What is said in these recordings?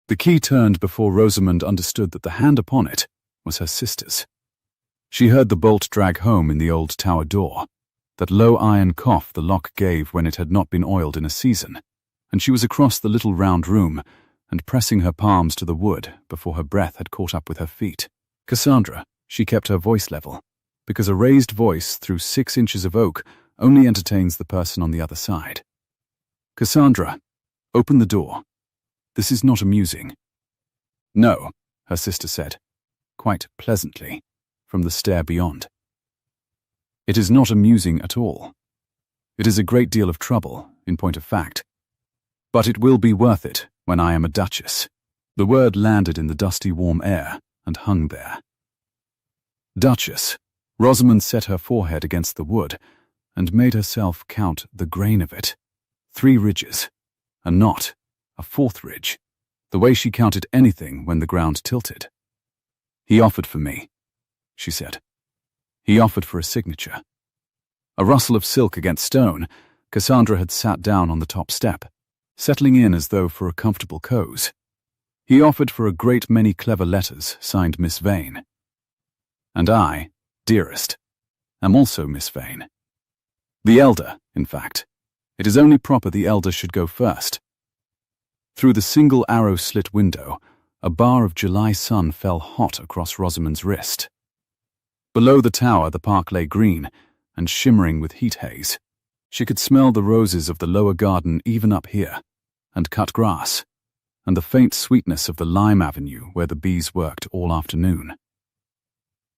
The key turned before Rosamond understood that the hand upon it was her sister's. She heard the bolt drag home in the old tower door, that low iron cough the lock gave when it had not been oiled in a season, and she was across the little round room and pressing her palms to the wood before her breath had caught up with her feet. Cassandra, she kept her voice level, because a raised voice through 6 inches of oak only entertains the person on the other side. Cassandra, open the door. This is not amusing. No, her sister said, quite pleasantly, from the stair beyond. It is not amusing at all. It is a great deal of trouble, in point of fact. But it will be worth it when I am a duchess. The word landed in the dusty warm air and hung there. Duchess. Rosamond set her forehead against the wood and made herself count the grain of it. 3 ridges. A knot. A 4th ridge. The way she counted anything when the ground tilted. He offered for me, she said. He offered for a signature. A rustle of silk against stone, Cassandra had sat down on the top step, settling in as though for a comfortable coze. He offered for a great many clever letters signed Miss Vane. And I, dearest, am also Miss Vane. The elder, in fact. It is only proper the elder should go first. Through the single arrow-slit window, a bar of July sun fell hot across Rosamond's wrist. Below the tower the park lay green and shimmering with heat haze. She could smell the roses of the lower garden even up here, and cut grass, and the faint sweetness of the lime avenue where the bees worked all afternoon.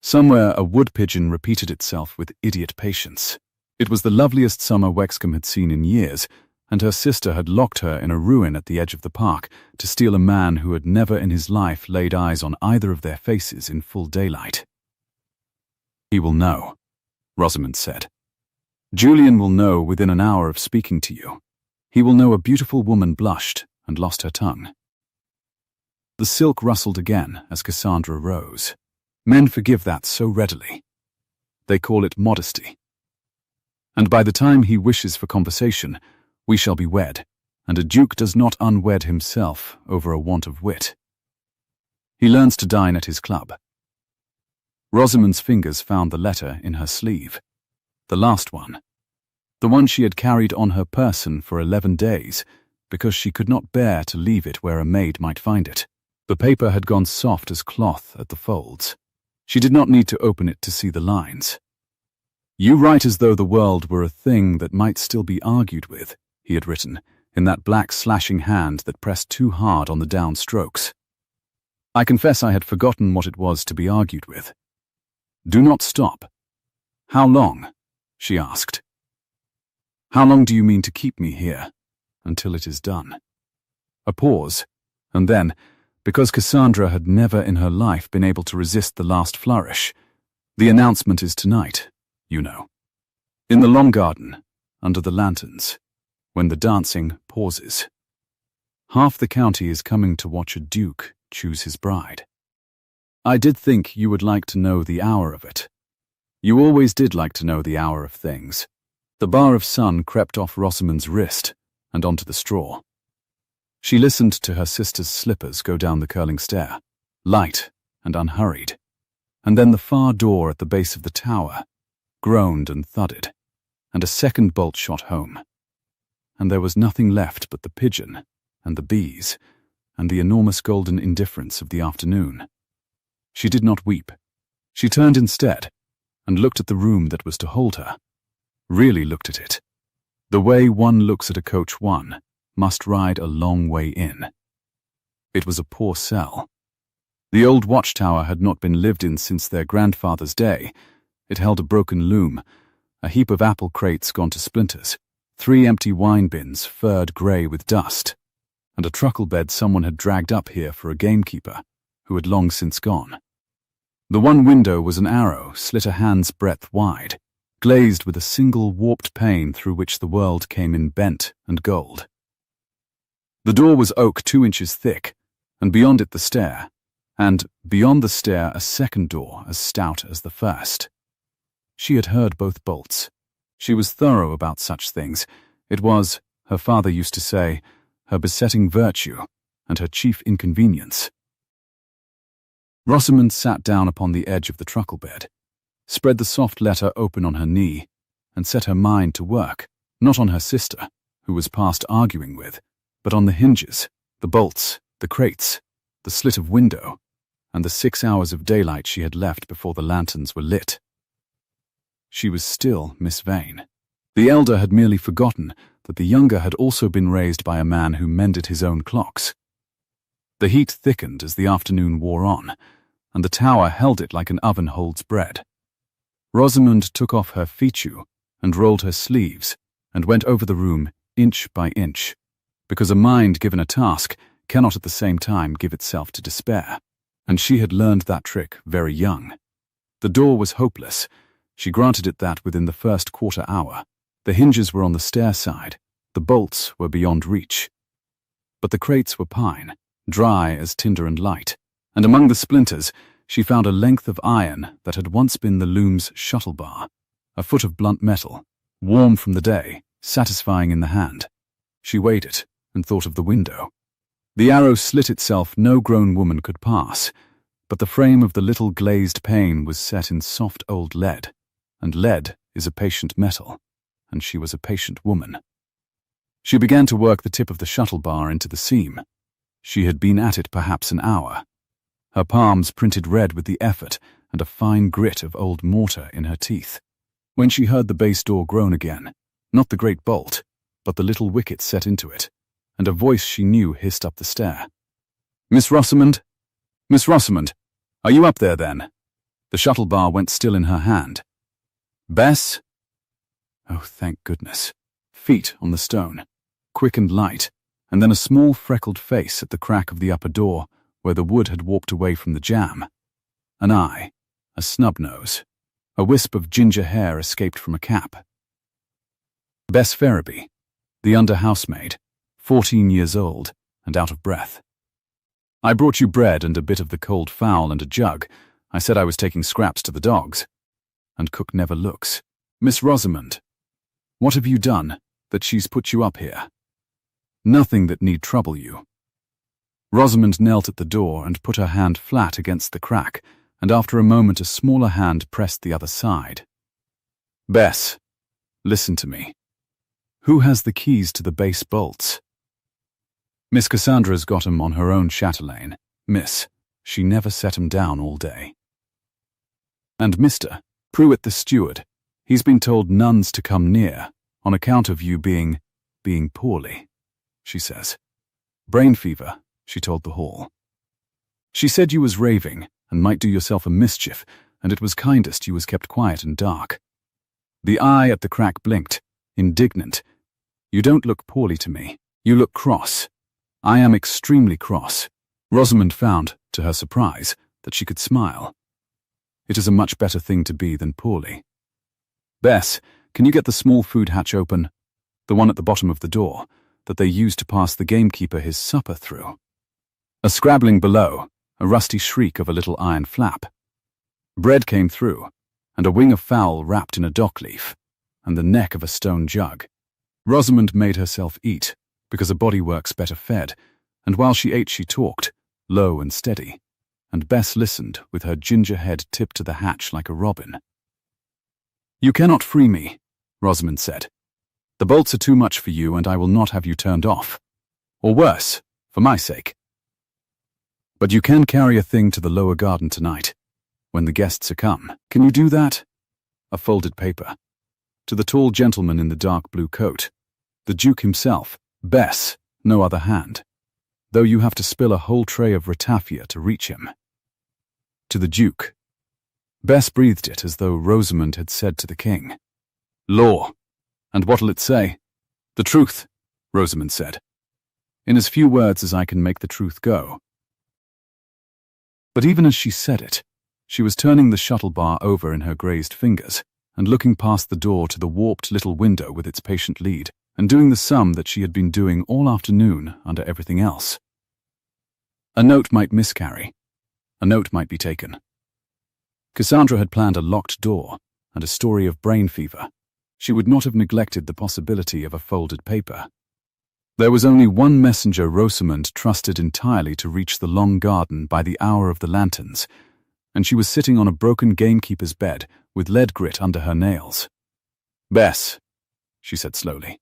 Somewhere a wood-pigeon repeated itself with idiot patience. It was the loveliest summer Wexcombe had seen in years, and her sister had locked her in a ruin at the edge of the park to steal a man who had never in his life laid eyes on either of their faces in full daylight. He will know, Rosamond said. Julian will know within an hour of speaking to you. He will know a beautiful woman blushed and lost her tongue. The silk rustled again as Cassandra rose. Men forgive that so readily. They call it modesty. And by the time he wishes for conversation, we shall be wed, and a duke does not unwed himself over a want of wit. He learns to dine at his club. Rosamond's fingers found the letter in her sleeve. The last one. The one she had carried on her person for 11 days, because she could not bear to leave it where a maid might find it. The paper had gone soft as cloth at the folds. She did not need to open it to see the lines. You write as though the world were a thing that might still be argued with, he had written, in that black slashing hand that pressed too hard on the down strokes. I confess I had forgotten what it was to be argued with. Do not stop. How long? She asked. How long do you mean to keep me here? Until it is done. A pause, and then, because Cassandra had never in her life been able to resist the last flourish, the announcement is tonight, you know. In the long garden, under the lanterns, when the dancing pauses. Half the county is coming to watch a duke choose his bride. I did think you would like to know the hour of it. You always did like to know the hour of things. The bar of sun crept off Rosamond's wrist and onto the straw. She listened to her sister's slippers go down the curling stair, light and unhurried, and then the far door at the base of the tower groaned and thudded, and a second bolt shot home. And there was nothing left but the pigeon and the bees and the enormous golden indifference of the afternoon. She did not weep. She turned instead and looked at the room that was to hold her. Really looked at it. The way one looks at a coach one must ride a long way in. It was a poor cell. The old watchtower had not been lived in since their grandfather's day. It held a broken loom, a heap of apple crates gone to splinters, 3 empty wine bins furred grey with dust, and a truckle bed someone had dragged up here for a gamekeeper, who had long since gone. The one window was an arrow slit a hand's breadth wide, glazed with a single warped pane through which the world came in bent and gold. The door was oak 2 inches thick, and beyond it the stair, and beyond the stair a second door as stout as the first. She had heard both bolts. She was thorough about such things. It was, her father used to say, her besetting virtue, and her chief inconvenience. Rosamond sat down upon the edge of the truckle bed, spread the soft letter open on her knee, and set her mind to work, not on her sister, who was past arguing with, but on the hinges, the bolts, the crates, the slit of window, and the 6 hours of daylight she had left before the lanterns were lit. She was still Miss Vane. The elder had merely forgotten that the younger had also been raised by a man who mended his own clocks. The heat thickened as the afternoon wore on, and the tower held it like an oven holds bread. Rosamond took off her fichu and rolled her sleeves and went over the room inch by inch, because a mind given a task cannot at the same time give itself to despair, and she had learned that trick very young. The door was hopeless. She granted it that within the first quarter hour. The hinges were on the stair side, the bolts were beyond reach. But the crates were pine, dry as tinder and light, and among the splinters she found a length of iron that had once been the loom's shuttle bar, a foot of blunt metal, warm from the day, satisfying in the hand. She weighed it and thought of the window. The arrow slit itself no grown woman could pass, but the frame of the little glazed pane was set in soft old lead, and lead is a patient metal, and she was a patient woman. She began to work the tip of the shuttle bar into the seam. She had been at it perhaps an hour. Her palms printed red with the effort and a fine grit of old mortar in her teeth, when she heard the base door groan again, not the great bolt, but the little wicket set into it, and a voice she knew hissed up the stair. "Miss Rosamond? Miss Rosamond, are you up there then?" The shuttle bar went still in her hand. "Bess?" Oh, thank goodness. Feet on the stone, quick and light, and then a small freckled face at the crack of the upper door where the wood had warped away from the jamb. An eye, a snub nose, a wisp of ginger hair escaped from a cap. Bess Ferriby, the under housemaid, 14 years old and out of breath. "I brought you bread and a bit of the cold fowl and a jug. I said I was taking scraps to the dogs." And cook never looks. "Miss Rosamond, what have you done that she's put you up here?" "Nothing that need trouble you." Rosamond knelt at the door and put her hand flat against the crack, and after a moment a smaller hand pressed the other side. "Bess, listen to me. Who has the keys to the base bolts?" "Miss Cassandra's got 'em on her own chatelaine, miss. She never set 'em down all day." "And Mr. Pruitt the steward, he's been told nuns to come near, on account of you being poorly, she says. Brain fever, she told the hall. She said you was raving, and might do yourself a mischief, and it was kindest you was kept quiet and dark." The eye at the crack blinked, indignant. "You don't look poorly to me. You look cross." "I am extremely cross." Rosamond found, to her surprise, that she could smile. "It is a much better thing to be than poorly. Bess, can you get the small food hatch open? The one at the bottom of the door, that they use to pass the gamekeeper his supper through." A scrabbling below, a rusty shriek of a little iron flap. Bread came through, and a wing of fowl wrapped in a dock leaf, and the neck of a stone jug. Rosamond made herself eat, because a body works better fed, and while she ate she talked, low and steady, and Bess listened with her ginger head tipped to the hatch like a robin. "You cannot free me," Rosamond said. "The bolts are too much for you, and I will not have you turned off. Or worse, for my sake. But you can carry a thing to the lower garden tonight, when the guests are come. Can you do that?" A folded paper. To the tall gentleman in the dark blue coat. The Duke himself, Bess, no other hand, though you have to spill a whole tray of ratafia to reach him. To the Duke. Bess breathed it as though Rosamond had said to the king. "Law. And what'll it say?" "The truth," Rosamond said. "In as few words as I can make the truth go." But even as she said it, she was turning the shuttle bar over in her grazed fingers and looking past the door to the warped little window with its patient lead, and doing the sum that she had been doing all afternoon under everything else. A note might miscarry. A note might be taken. Cassandra had planned a locked door and a story of brain fever. She would not have neglected the possibility of a folded paper. There was only one messenger Rosamond trusted entirely to reach the long garden by the hour of the lanterns, and she was sitting on a broken gamekeeper's bed with lead grit under her nails. "Bess," she said slowly,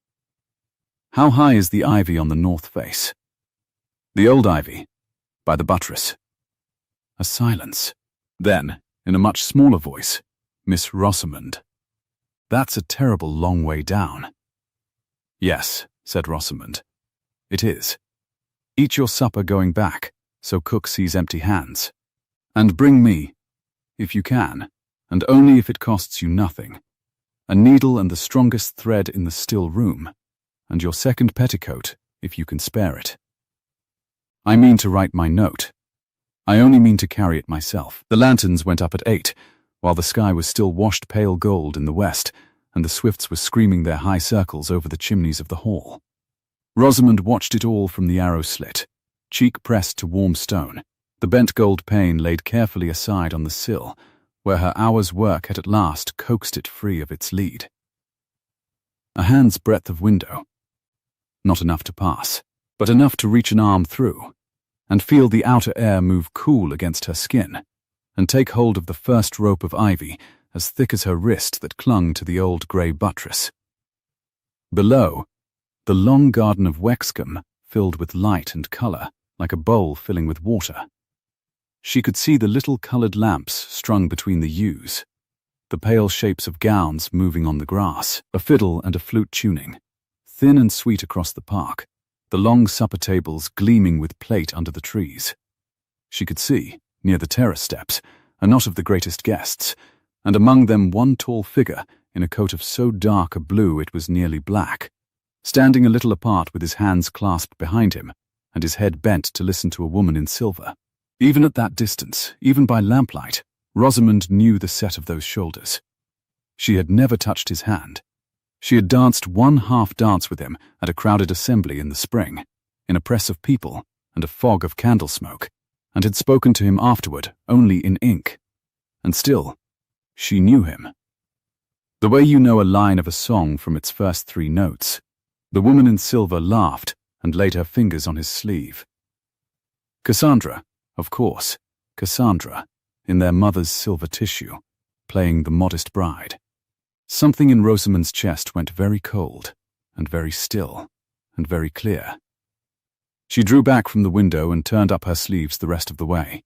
"how high is the ivy on the north face?" "The old ivy, by the buttress." A silence. Then, in a much smaller voice, "Miss Rosamond, that's a terrible long way down." "Yes," said Rosamond, "it is. Eat your supper going back, so cook sees empty hands. And bring me, if you can, and only if it costs you nothing, a needle and the strongest thread in the still room, and your second petticoat, if you can spare it. I mean to write my note. I only mean to carry it myself." The lanterns went up at 8, while the sky was still washed pale gold in the west, and the swifts were screaming their high circles over the chimneys of the hall. Rosamond watched it all from the arrow slit, cheek pressed to warm stone, the bent gold pane laid carefully aside on the sill, where her hour's work had at last coaxed it free of its lead. A hand's breadth of window. Not enough to pass, but enough to reach an arm through, and feel the outer air move cool against her skin, and take hold of the first rope of ivy as thick as her wrist that clung to the old grey buttress. Below, the long garden of Wexcombe filled with light and colour, like a bowl filling with water. She could see the little coloured lamps strung between the yews, the pale shapes of gowns moving on the grass, a fiddle and a flute tuning, thin and sweet across the park, the long supper tables gleaming with plate under the trees. She could see, near the terrace steps, a knot of the greatest guests, and among them one tall figure in a coat of so dark a blue it was nearly black, standing a little apart with his hands clasped behind him and his head bent to listen to a woman in silver. Even at that distance, even by lamplight, Rosamond knew the set of those shoulders. She had never touched his hand. She had danced one half-dance with him at a crowded assembly in the spring, in a press of people and a fog of candle smoke, and had spoken to him afterward only in ink. And still, she knew him. The way you know a line of a song from its first 3 notes. The woman in silver laughed and laid her fingers on his sleeve. Cassandra, of course, Cassandra, in their mother's silver tissue, playing the modest bride. Something in Rosamond's chest went very cold, and very still, and very clear. She drew back from the window and turned up her sleeves the rest of the way.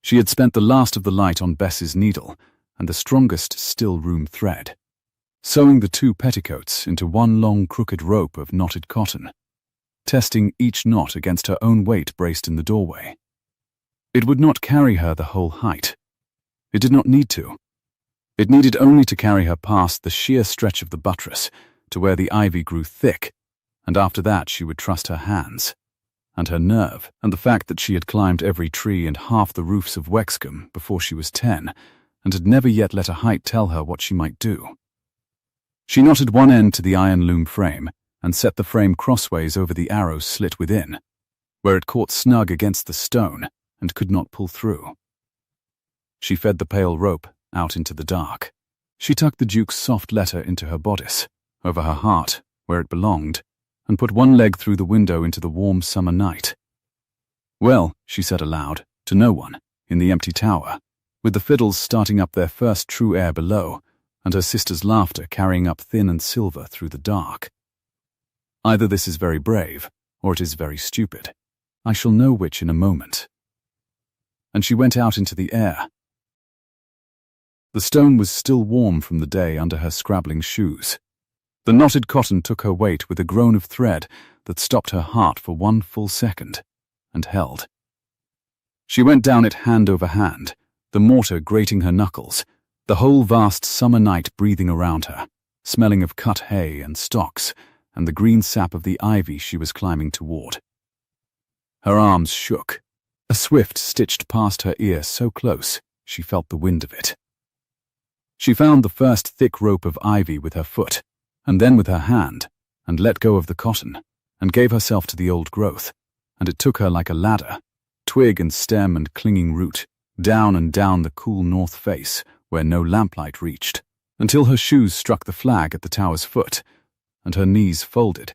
She had spent the last of the light on Bess's needle and the strongest still-room thread, sewing the 2 petticoats into one long crooked rope of knotted cotton, testing each knot against her own weight braced in the doorway. It would not carry her the whole height. It did not need to. It needed only to carry her past the sheer stretch of the buttress to where the ivy grew thick, and after that she would trust her hands, and her nerve, and the fact that she had climbed every tree and half the roofs of Wexcombe before she was 10, and had never yet let a height tell her what she might do. She knotted one end to the iron loom frame and set the frame crossways over the arrow slit within, where it caught snug against the stone and could not pull through. She fed the pale rope out into the dark. She tucked the Duke's soft letter into her bodice, over her heart, where it belonged, and put one leg through the window into the warm summer night. "Well," she said aloud, to no one, in the empty tower, with the fiddles starting up their first true air below, and her sister's laughter carrying up thin and silver through the dark. "Either this is very brave, or it is very stupid. I shall know which in a moment." And she went out into the air. The stone was still warm from the day under her scrabbling shoes. The knotted cotton took her weight with a groan of thread that stopped her heart for 1 full second, and held. She went down it hand over hand, the mortar grating her knuckles, the whole vast summer night breathing around her, smelling of cut hay and stocks, and the green sap of the ivy she was climbing toward. Her arms shook. A swift stitched past her ear so close she felt the wind of it. She found the first thick rope of ivy with her foot, and then with her hand, and let go of the cotton, and gave herself to the old growth, and it took her like a ladder, twig and stem and clinging root, down and down the cool north face where no lamplight reached, until her shoes struck the flag at the tower's foot, and her knees folded,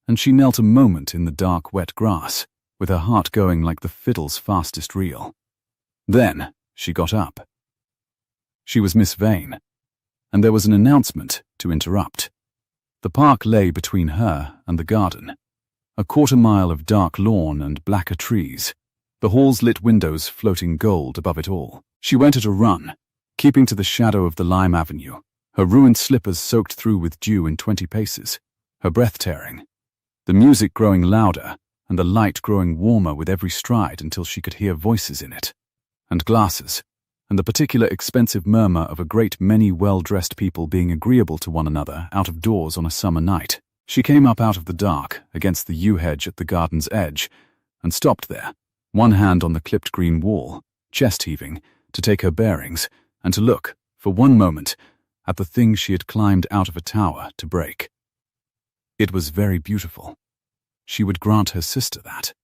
and she knelt a moment in the dark, wet grass, with her heart going like the fiddle's fastest reel. Then she got up. She was Miss Vane, and there was an announcement to interrupt. The park lay between her and the garden, a quarter-mile of dark lawn and blacker trees, the hall's lit windows floating gold above it all. She went at a run, keeping to the shadow of the lime avenue, her ruined slippers soaked through with dew in 20 paces, her breath tearing, the music growing louder and the light growing warmer with every stride until she could hear voices in it, and glasses, and the particular expensive murmur of a great many well-dressed people being agreeable to one another out of doors on a summer night. She came up out of the dark against the yew hedge at the garden's edge and stopped there, one hand on the clipped green wall, chest heaving, to take her bearings and to look, for one moment, at the thing she had climbed out of a tower to break. It was very beautiful. She would grant her sister that.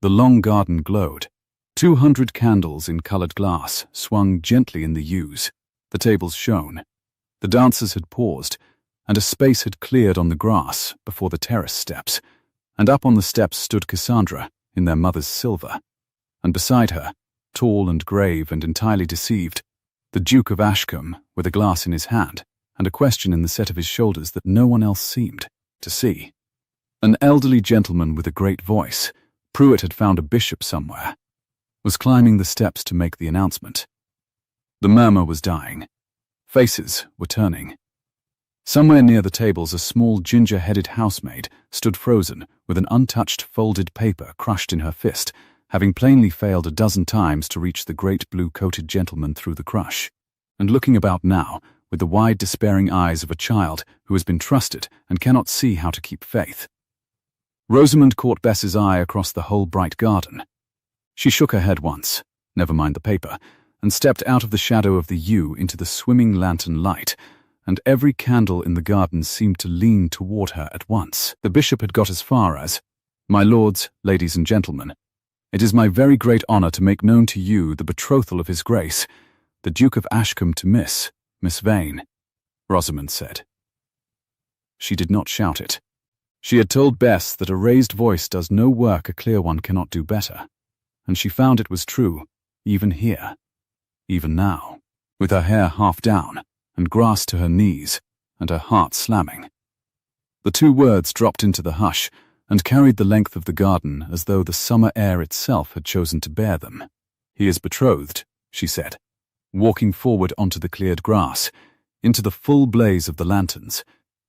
The long garden glowed. 200 candles in coloured glass swung gently in the yews. The tables shone. The dancers had paused, and a space had cleared on the grass before the terrace steps, and up on the steps stood Cassandra in their mother's silver, and beside her, tall and grave and entirely deceived, the Duke of Ashcombe with a glass in his hand and a question in the set of his shoulders that no one else seemed to see. An elderly gentleman with a great voice, Pruitt had found a bishop somewhere, was climbing the steps to make the announcement. The murmur was dying. Faces were turning. Somewhere near the tables a small ginger-headed housemaid stood frozen with an untouched folded paper crushed in her fist, having plainly failed a dozen times to reach the great blue-coated gentleman through the crush, and looking about now with the wide despairing eyes of a child who has been trusted and cannot see how to keep faith. Rosamond caught Bess's eye across the whole bright garden. She shook her head once, never mind the paper, and stepped out of the shadow of the yew into the swimming lantern light, and every candle in the garden seemed to lean toward her at once. The bishop had got as far as, "My lords, ladies and gentlemen, it is my very great honour to make known to you the betrothal of his grace, the Duke of Ashcombe to Miss Vane," Rosamond said. She did not shout it. She had told Bess that a raised voice does no work a clear one cannot do better, and she found it was true, even here, even now, with her hair half down and grass to her knees and her heart slamming. The two words dropped into the hush and carried the length of the garden as though the summer air itself had chosen to bear them. "He is betrothed," she said, walking forward onto the cleared grass, into the full blaze of the lanterns,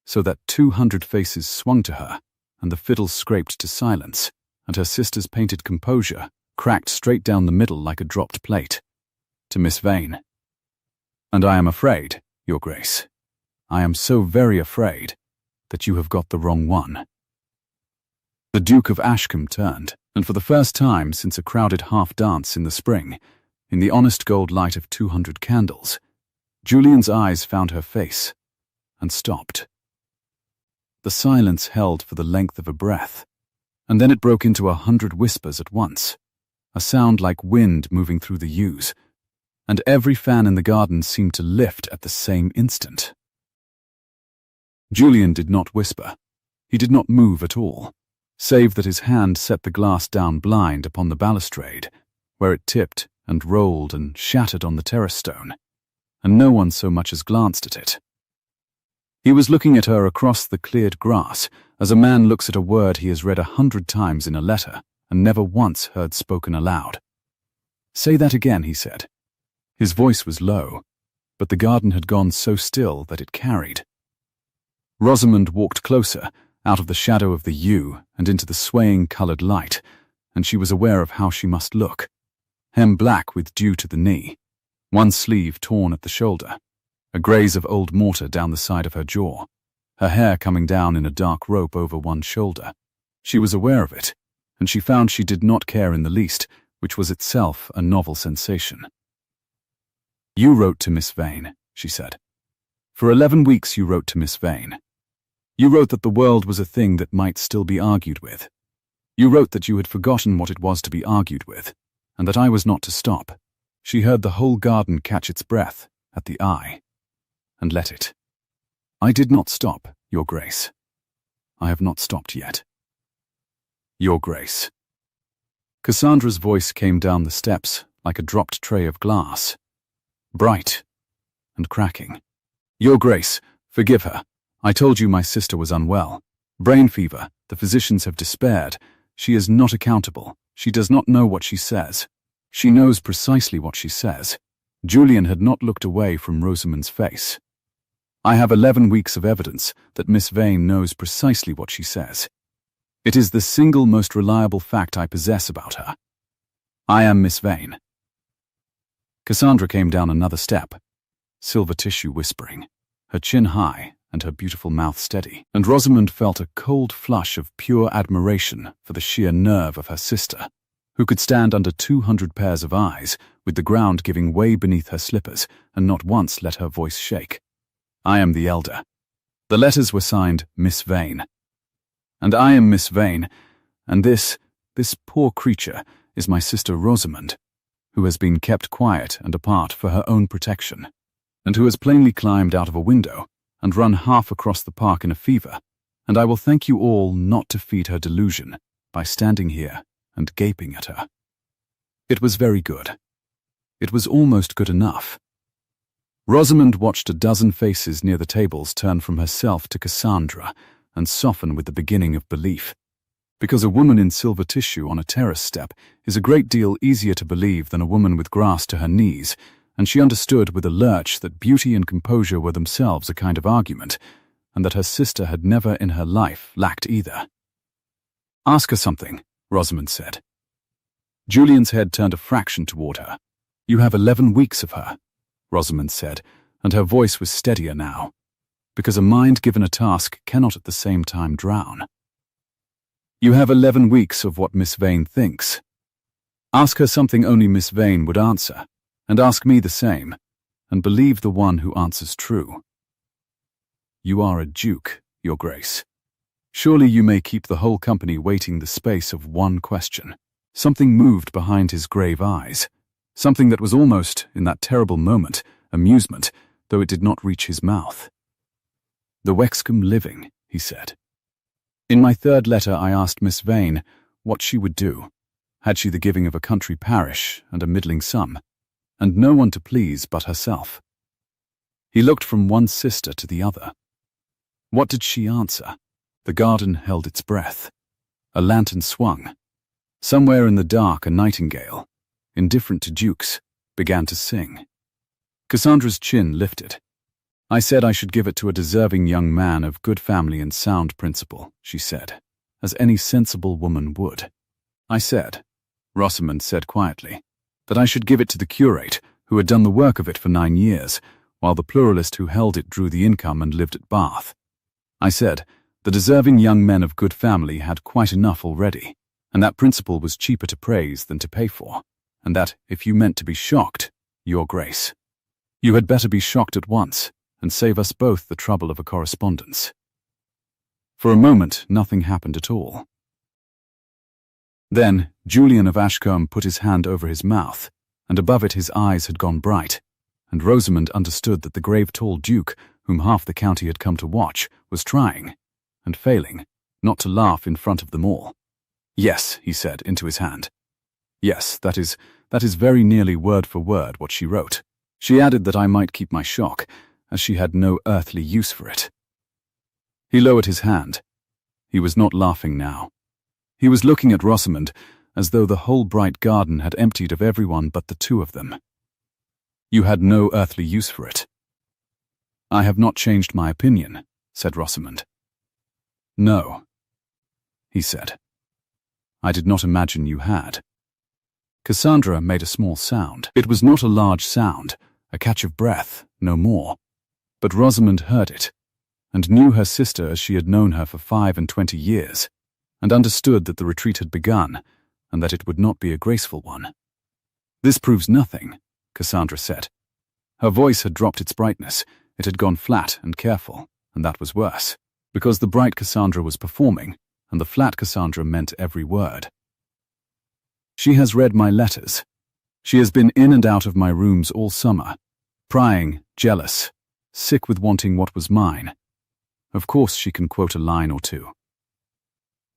so that 200 faces swung to her, and the fiddles scraped to silence, and her sister's painted composure cracked straight down the middle like a dropped plate. "To Miss Vane. And I am afraid, Your Grace, I am so very afraid that you have got the wrong one." The Duke of Ashcombe turned, and for the first time since a crowded half-dance in the spring, in the honest gold light of 200 candles, Julian's eyes found her face, and stopped. The silence held for the length of a breath, and then it broke into 100 whispers at once, a sound like wind moving through the yews, and every fan in the garden seemed to lift at the same instant. Julian did not whisper. He did not move at all, save that his hand set the glass down blind upon the balustrade, where it tipped and rolled and shattered on the terrace stone, and no one so much as glanced at it. He was looking at her across the cleared grass as a man looks at a word he has read 100 times in a letter and never once heard spoken aloud. "Say that again," he said. His voice was low, but the garden had gone so still that it carried. Rosamond walked closer, out of the shadow of the yew and into the swaying coloured light, and she was aware of how she must look. Hem black with dew to the knee, one sleeve torn at the shoulder, a graze of old mortar down the side of her jaw, her hair coming down in a dark rope over one shoulder. She was aware of it, and she found she did not care in the least, which was itself a novel sensation. "You wrote to Miss Vane," she said. "For 11 weeks you wrote to Miss Vane. You wrote that the world was a thing that might still be argued with. You wrote that you had forgotten what it was to be argued with, and that I was not to stop." She heard the whole garden catch its breath at the "I," and let it. "I did not stop, Your Grace. I have not stopped yet. Your Grace. Cassandra's voice came down the steps like a dropped tray of glass, bright and cracking. Your Grace, forgive her. I told you my sister was unwell. Brain fever. The physicians have despaired. She is not accountable. She does not know what she says. She knows precisely what she says. Julian had not looked away from Rosamond's face. I have 11 weeks of evidence that Miss Vane knows precisely what she says. It is the single most reliable fact I possess about her. I am Miss Vane. Cassandra came down another step, silver tissue whispering, her chin high and her beautiful mouth steady, and Rosamond felt a cold flush of pure admiration for the sheer nerve of her sister, who could stand under 200 pairs of eyes, with the ground giving way beneath her slippers, and not once let her voice shake. I am the elder. The letters were signed Miss Vane. And I am Miss Vane, and this poor creature is my sister Rosamond, who has been kept quiet and apart for her own protection, and who has plainly climbed out of a window and run half across the park in a fever, and I will thank you all not to feed her delusion by standing here and gaping at her. It was very good. It was almost good enough. Rosamond watched a dozen faces near the tables turn from herself to Cassandra and soften with the beginning of belief, because a woman in silver tissue on a terrace step is a great deal easier to believe than a woman with grass to her knees, and she understood with a lurch that beauty and composure were themselves a kind of argument, and that her sister had never in her life lacked either. Ask her something, Rosamond said. Julian's head turned a fraction toward her. You have 11 weeks of her, Rosamond said, and her voice was steadier now, because a mind given a task cannot at the same time drown. You have 11 weeks of what Miss Vane thinks. Ask her something only Miss Vane would answer, and ask me the same, and believe the one who answers true. You are a duke, Your Grace. Surely you may keep the whole company waiting the space of one question. Something moved behind his grave eyes, something that was almost, in that terrible moment, amusement, though it did not reach his mouth. The Wexcombe living, he said. In my third letter I asked Miss Vane what she would do, had she the giving of a country parish and a middling sum, and no one to please but herself. He looked from one sister to the other. What did she answer? The garden held its breath. A lantern swung. Somewhere in the dark a nightingale, indifferent to dukes, began to sing. Cassandra's chin lifted. I said I should give it to a deserving young man of good family and sound principle, she said, as any sensible woman would. I said, Rosamond said quietly, that I should give it to the curate, who had done the work of it for 9 years, while the pluralist who held it drew the income and lived at Bath. I said, the deserving young men of good family had quite enough already, and that principle was cheaper to praise than to pay for, and that, if you meant to be shocked, Your Grace, you had better be shocked at once, and save us both the trouble of a correspondence. For a moment, nothing happened at all. Then, Julian of Ashcombe put his hand over his mouth, and above it his eyes had gone bright, and Rosamond understood that the grave tall duke, whom half the county had come to watch, was trying, and failing, not to laugh in front of them all. Yes, he said into his hand. Yes, that is very nearly word for word what she wrote. She added that I might keep my shock, as she had no earthly use for it. He lowered his hand. He was not laughing now. He was looking at Rosamond as though the whole bright garden had emptied of everyone but the two of them. You had no earthly use for it. I have not changed my opinion, said Rosamond. No, he said. I did not imagine you had. Cassandra made a small sound. It was not a large sound, a catch of breath, no more. But Rosamond heard it, and knew her sister as she had known her for 25 years, and understood that the retreat had begun, and that it would not be a graceful one. This proves nothing, Cassandra said. Her voice had dropped its brightness. It had gone flat and careful, and that was worse, because the bright Cassandra was performing, and the flat Cassandra meant every word. She has read my letters. She has been in and out of my rooms all summer, prying, jealous, sick with wanting what was mine. Of course she can quote a line or two.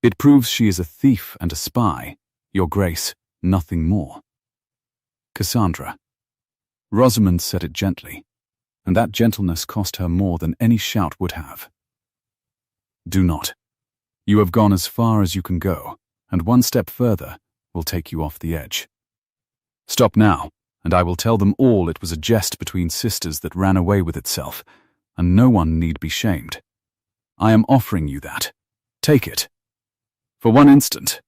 It proves she is a thief and a spy, Your Grace, nothing more. Cassandra. Rosamond said it gently, and that gentleness cost her more than any shout would have. Do not. You have gone as far as you can go, and one step further will take you off the edge. Stop now, and I will tell them all it was a jest between sisters that ran away with itself, and no one need be shamed. I am offering you that. Take it. For one instant.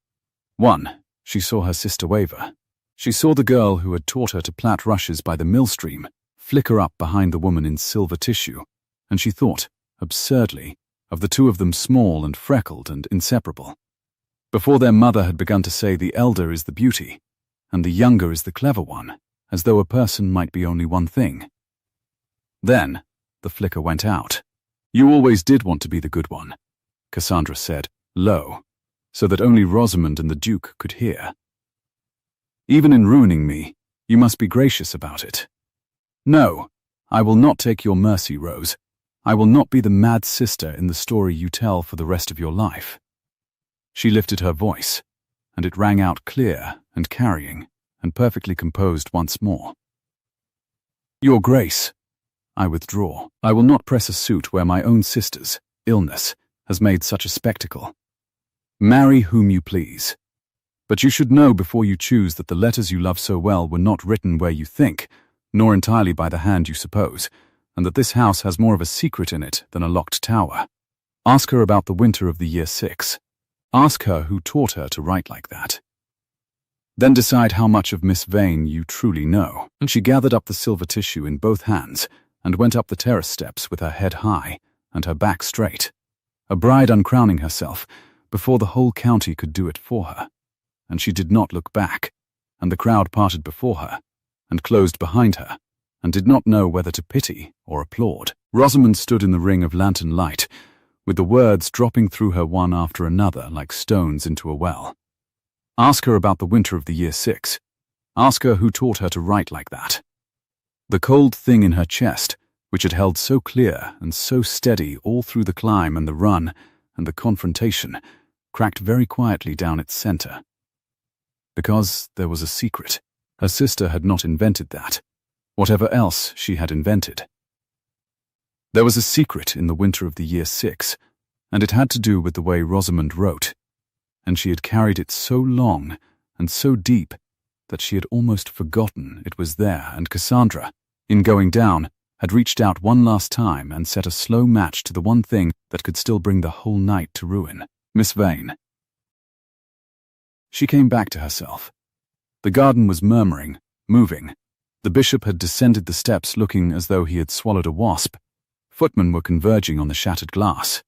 She saw her sister waver. She saw the girl who had taught her to plait rushes by the millstream flicker up behind the woman in silver tissue, and she thought, absurdly, of the two of them small and freckled and inseparable. Before their mother had begun to say the elder is the beauty, and the younger is the clever one, as though a person might be only one thing. Then, the flicker went out. You always did want to be the good one, Cassandra said, low, so that only Rosamond and the Duke could hear. Even in ruining me, you must be gracious about it. No, I will not take your mercy, Rose. I will not be the mad sister in the story you tell for the rest of your life. She lifted her voice, and it rang out clear and carrying and perfectly composed once more. Your Grace, I withdraw. I will not press a suit where my own sister's illness has made such a spectacle. Marry whom you please. But you should know before you choose that the letters you love so well were not written where you think, nor entirely by the hand you suppose, and that this house has more of a secret in it than a locked tower. Ask her about the winter of the year 6. Ask her who taught her to write like that. Then decide how much of Miss Vane you truly know. And she gathered up the silver tissue in both hands and went up the terrace steps with her head high and her back straight, a bride uncrowning herself before the whole county could do it for her. And she did not look back, and the crowd parted before her and closed behind her, and did not know whether to pity or applaud. Rosamond stood in the ring of lantern light, with the words dropping through her one after another like stones into a well. Ask her about the winter of the year 6. Ask her who taught her to write like that. The cold thing in her chest, which had held so clear and so steady all through the climb and the run and the confrontation, cracked very quietly down its center. Because there was a secret. Her sister had not invented that, whatever else she had invented. There was a secret in the winter of the year 6, and it had to do with the way Rosamond wrote, and she had carried it so long and so deep that she had almost forgotten it was there, and Cassandra, in going down, had reached out one last time and set a slow match to the one thing that could still bring the whole night to ruin. Miss Vane. She came back to herself. The garden was murmuring, moving. The bishop had descended the steps looking as though he had swallowed a wasp. Footmen were converging on the shattered glass.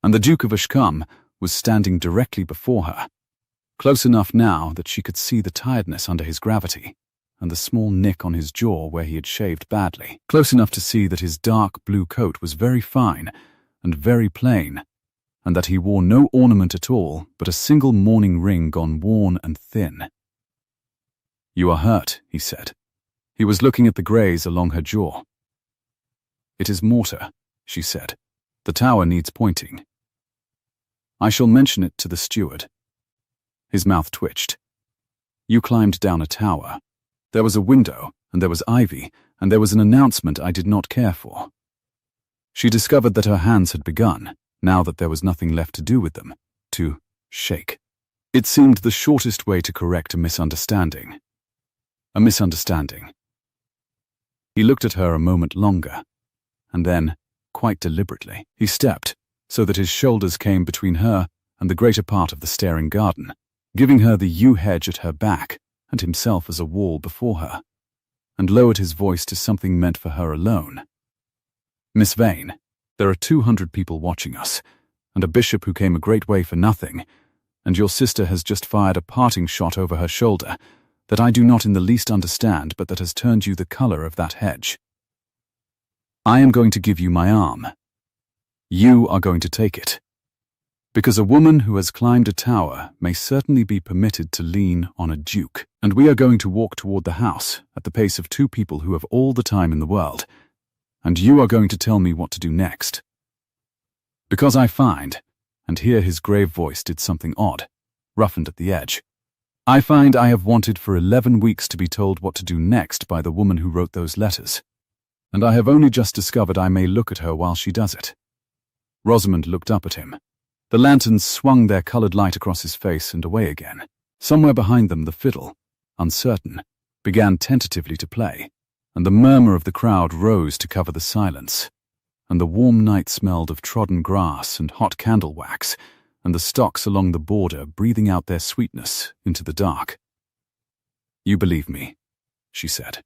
And the Duke of Ashcombe was standing directly before her, close enough now that she could see the tiredness under his gravity, and the small nick on his jaw where he had shaved badly, close enough to see that his dark blue coat was very fine and very plain, and that he wore no ornament at all but a single mourning ring gone worn and thin. You are hurt, he said. He was looking at the graze along her jaw. It is mortar, she said. The tower needs pointing. I shall mention it to the steward. His mouth twitched. You climbed down a tower. There was a window, and there was ivy, and there was an announcement I did not care for. She discovered that her hands had begun, now that there was nothing left to do with them, to shake. It seemed the shortest way to correct a misunderstanding. A misunderstanding. He looked at her a moment longer, and then, quite deliberately, he stepped, so that his shoulders came between her and the greater part of the staring garden, giving her the yew hedge at her back and himself as a wall before her, and lowered his voice to something meant for her alone. Miss Vane, there are 200 people watching us, and a bishop who came a great way for nothing, and your sister has just fired a parting shot over her shoulder that I do not in the least understand, but that has turned you the color of that hedge. I am going to give you my arm. You are going to take it. Because a woman who has climbed a tower may certainly be permitted to lean on a duke, and we are going to walk toward the house at the pace of two people who have all the time in the world, and you are going to tell me what to do next. Because I find, and here his grave voice did something odd, roughened at the edge. "I find I have wanted for 11 weeks to be told what to do next by the woman who wrote those letters, and I have only just discovered I may look at her while she does it." Rosamond looked up at him. The lanterns swung their colored light across his face and away again. Somewhere behind them the fiddle, uncertain, began tentatively to play, and the murmur of the crowd rose to cover the silence, and the warm night smelled of trodden grass and hot candle wax, and the stocks along the border breathing out their sweetness into the dark. "You believe me," she said.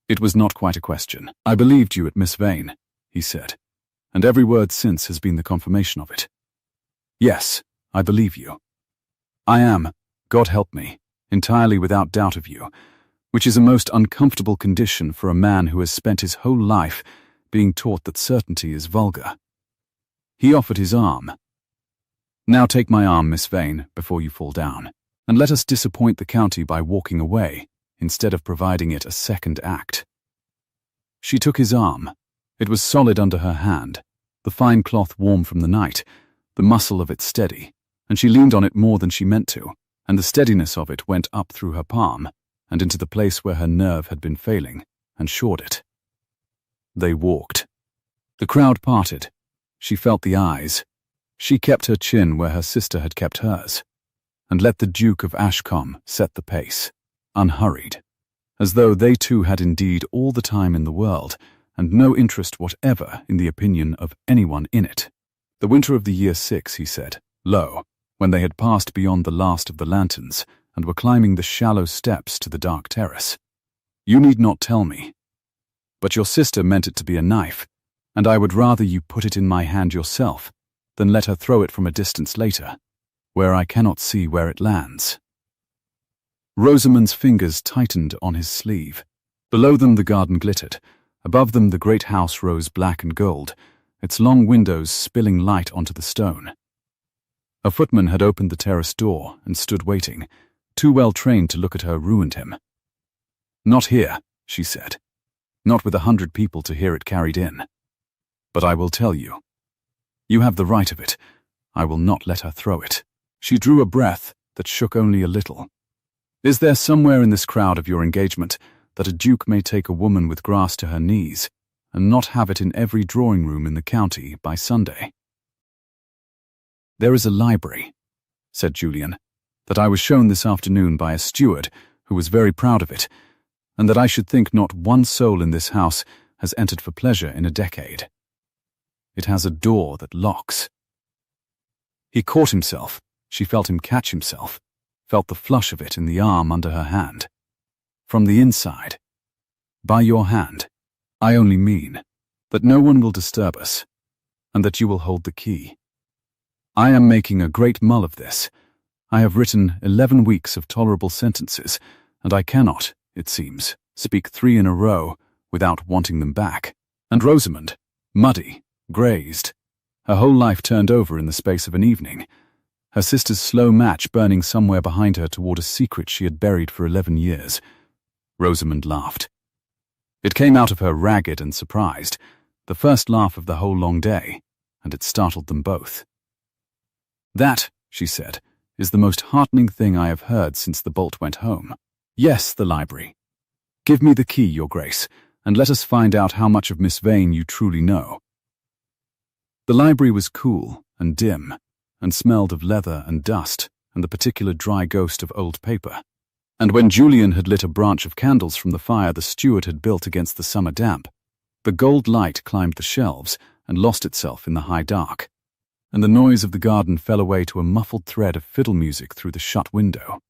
It was not quite a question. "I believed you at Miss Vane," he said, "and every word since has been the confirmation of it. Yes, I believe you. I am, God help me, entirely without doubt of you, which is a most uncomfortable condition for a man who has spent his whole life being taught that certainty is vulgar." He offered his arm. "Now take my arm, Miss Vane, before you fall down, and let us disappoint the county by walking away, instead of providing it a second act." She took his arm. It was solid under her hand, the fine cloth warm from the night, the muscle of it steady, and she leaned on it more than she meant to, and the steadiness of it went up through her palm, and into the place where her nerve had been failing, and shored it. They walked. The crowd parted. She felt the eyes. She kept her chin where her sister had kept hers, and let the Duke of Ashcombe set the pace, unhurried, as though they two had indeed all the time in the world, and no interest whatever in the opinion of anyone in it. The winter of the year 6, he said, low, when they had passed beyond the last of the lanterns and were climbing the shallow steps to the dark terrace. "You need not tell me. But your sister meant it to be a knife, and I would rather you put it in my hand yourself than let her throw it from a distance later, where I cannot see where it lands." Rosamond's fingers tightened on his sleeve. Below them the garden glittered. Above them the great house rose black and gold, its long windows spilling light onto the stone. A footman had opened the terrace door and stood waiting, too well trained to look at her ruined him. "Not here," she said. "Not with 100 people to hear it carried in. But I will tell you. You have the right of it. I will not let her throw it." She drew a breath that shook only a little. "Is there somewhere in this crowd of your engagement that a duke may take a woman with grass to her knees and not have it in every drawing room in the county by Sunday?" "There is a library," said Julian, "that I was shown this afternoon by a steward who was very proud of it, and that I should think not one soul in this house has entered for pleasure in a decade. It has a door that locks." He caught himself. She felt him catch himself, felt the flush of it in the arm under her hand. "From the inside. By your hand. I only mean that no one will disturb us, and that you will hold the key. I am making a great mull of this. I have written 11 weeks of tolerable sentences, and I cannot, it seems, speak 3 in a row without wanting them back." And Rosamond, muddy, grazed, her whole life turned over in the space of an evening, her sister's slow match burning somewhere behind her toward a secret she had buried for 11 years. Rosamond laughed. It came out of her ragged and surprised, the first laugh of the whole long day, and it startled them both. "That," she said, "is the most heartening thing I have heard since the bolt went home. Yes, the library. Give me the key, your grace, and let us find out how much of Miss Vane you truly know." The library was cool and dim, and smelled of leather and dust and the particular dry ghost of old paper. And when Julian had lit a branch of candles from the fire the steward had built against the summer damp, the gold light climbed the shelves and lost itself in the high dark, and the noise of the garden fell away to a muffled thread of fiddle music through the shut window.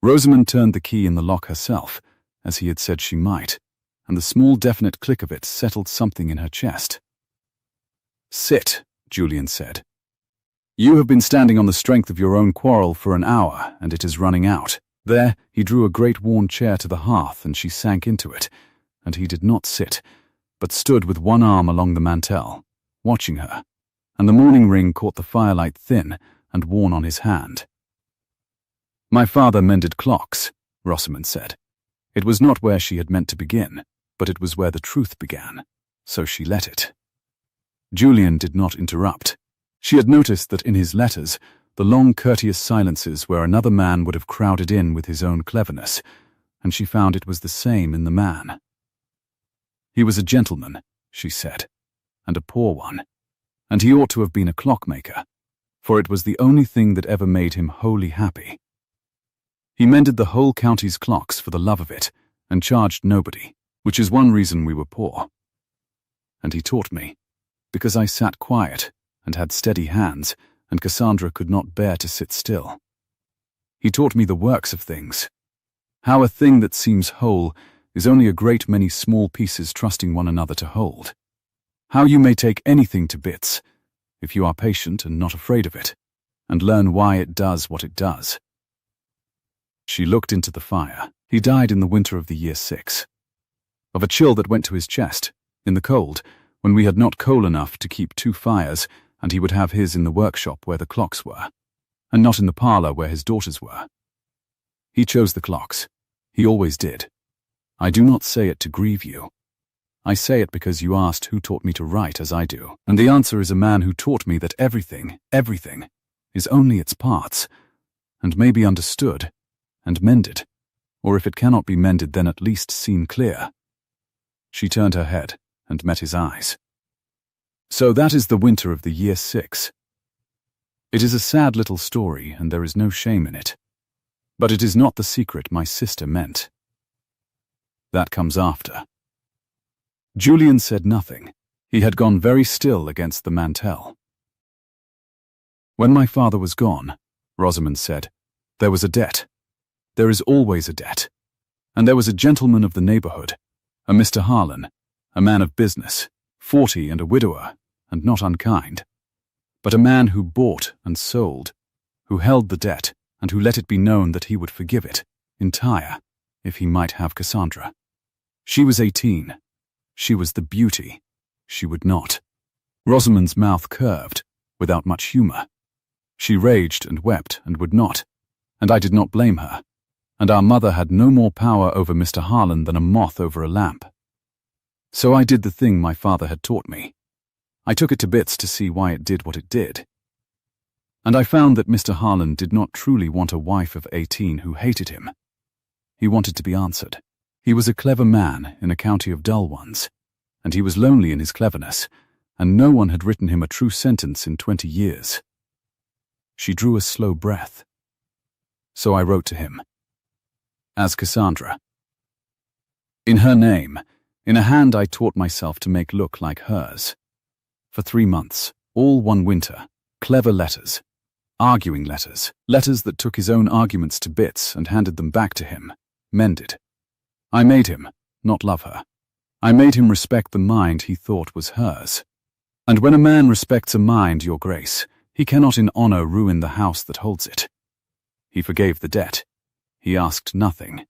Rosamond turned the key in the lock herself, as he had said she might, and the small definite click of it settled something in her chest. "Sit," Julian said. "You have been standing on the strength of your own quarrel for an hour, and it is running out." There, he drew a great worn chair to the hearth, and she sank into it, and he did not sit, but stood with one arm along the mantel, watching her, and the morning ring caught the firelight thin and worn on his hand. "My father mended clocks," Rosamond said. It was not where she had meant to begin, but it was where the truth began, so she let it. Julian did not interrupt. She had noticed that in his letters, the long courteous silences where another man would have crowded in with his own cleverness, and she found it was the same in the man. He was a gentleman, she said, and a poor one, and he ought to have been a clockmaker, for it was the only thing that ever made him wholly happy. He mended the whole county's clocks for the love of it, and charged nobody, which is one reason we were poor. And he taught me, because I sat quiet and had steady hands, and Cassandra could not bear to sit still. He taught me the works of things, how a thing that seems whole is only a great many small pieces trusting one another to hold, how you may take anything to bits, if you are patient and not afraid of it, and learn why it does what it does. She looked into the fire. He died in the winter of the year 6. Of a chill that went to his chest, in the cold, when we had not coal enough to keep 2 fires, and he would have his in the workshop where the clocks were, and not in the parlour where his daughters were. He chose the clocks. He always did. I do not say it to grieve you. I say it because you asked who taught me to write as I do, and the answer is a man who taught me that everything, is only its parts, and may be understood, and mended, or if it cannot be mended then at least seen clear. She turned her head and met his eyes. So that is the winter of the year 6. It is a sad little story, and there is no shame in it. But it is not the secret my sister meant. That comes after. Julian said nothing. He had gone very still against the mantel. When my father was gone, Rosamond said, there was a debt. There is always a debt. And there was a gentleman of the neighbourhood, a Mr. Harlan, a man of business, 40 and a widower, and not unkind, but a man who bought and sold, who held the debt, and who let it be known that he would forgive it, entire, if he might have Cassandra. She was 18. She was the beauty. She would not. Rosamond's mouth curved, without much humour. She raged and wept and would not, and I did not blame her, and our mother had no more power over Mr. Harlan than a moth over a lamp. So I did the thing my father had taught me. I took it to bits to see why it did what it did. And I found that Mr. Harlan did not truly want a wife of 18 who hated him. He wanted to be answered. He was a clever man in a county of dull ones, and he was lonely in his cleverness, and no one had written him a true sentence in 20 years. She drew a slow breath. So I wrote to him. As Cassandra. In her name, in a hand I taught myself to make look like hers. For 3 months, all one winter, clever letters, arguing letters, letters that took his own arguments to bits and handed them back to him, mended. I made him not love her. I made him respect the mind he thought was hers. And when a man respects a mind, your grace, he cannot in honour ruin the house that holds it. He forgave the debt. He asked nothing.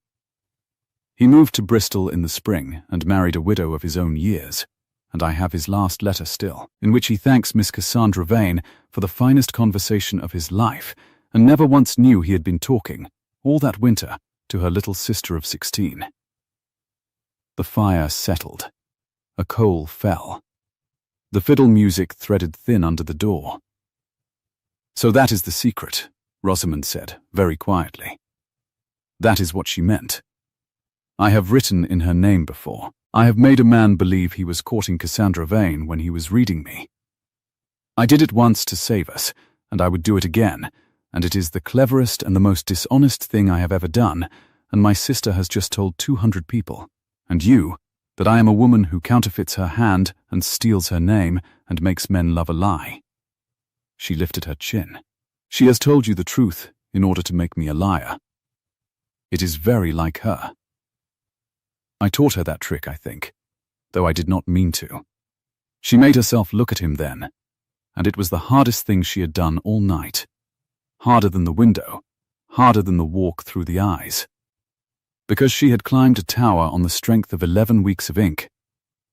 He moved to Bristol in the spring and married a widow of his own years, and I have his last letter still, in which he thanks Miss Cassandra Vane for the finest conversation of his life, and never once knew he had been talking, all that winter, to her little sister of 16. The fire settled. A coal fell. The fiddle music threaded thin under the door. So that is the secret, Rosamond said, very quietly. That is what she meant. I have written in her name before. I have made a man believe he was courting Cassandra Vane when he was reading me. I did it once to save us, and I would do it again, and it is the cleverest and the most dishonest thing I have ever done, and my sister has just told 200 people, and you, that I am a woman who counterfeits her hand and steals her name and makes men love a lie. She lifted her chin. She has told you the truth in order to make me a liar. It is very like her. I taught her that trick, I think, though I did not mean to. She made herself look at him then, and it was the hardest thing she had done all night. Harder than the window, harder than the walk through the eyes. Because she had climbed a tower on the strength of 11 weeks of ink,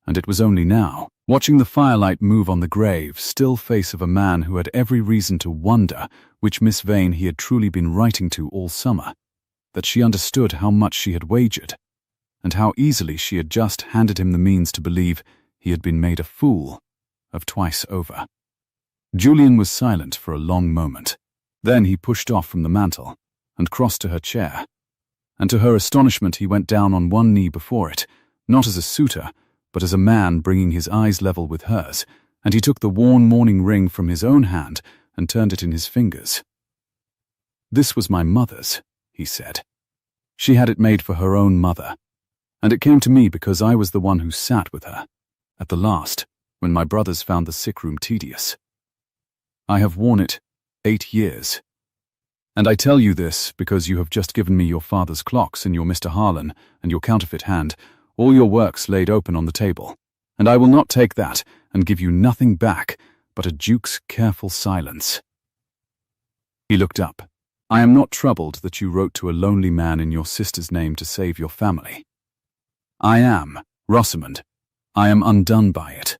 and it was only now, watching the firelight move on the grave, still face of a man who had every reason to wonder which Miss Vane he had truly been writing to all summer, that she understood how much she had wagered, and how easily she had just handed him the means to believe he had been made a fool of twice over. Julian was silent for a long moment. Then he pushed off from the mantel and crossed to her chair. And to her astonishment, he went down on one knee before it, not as a suitor, but as a man bringing his eyes level with hers, and he took the worn mourning ring from his own hand and turned it in his fingers. "This was my mother's," he said. "She had it made for her own mother, and it came to me because I was the one who sat with her, at the last, when my brothers found the sick room tedious. I have worn it 8 years. And I tell you this because you have just given me your father's clocks and your Mr. Harlan and your counterfeit hand, all your works laid open on the table, and I will not take that and give you nothing back but a duke's careful silence." He looked up. "I am not troubled that you wrote to a lonely man in your sister's name to save your family. I am, Rosamond. I am undone by it.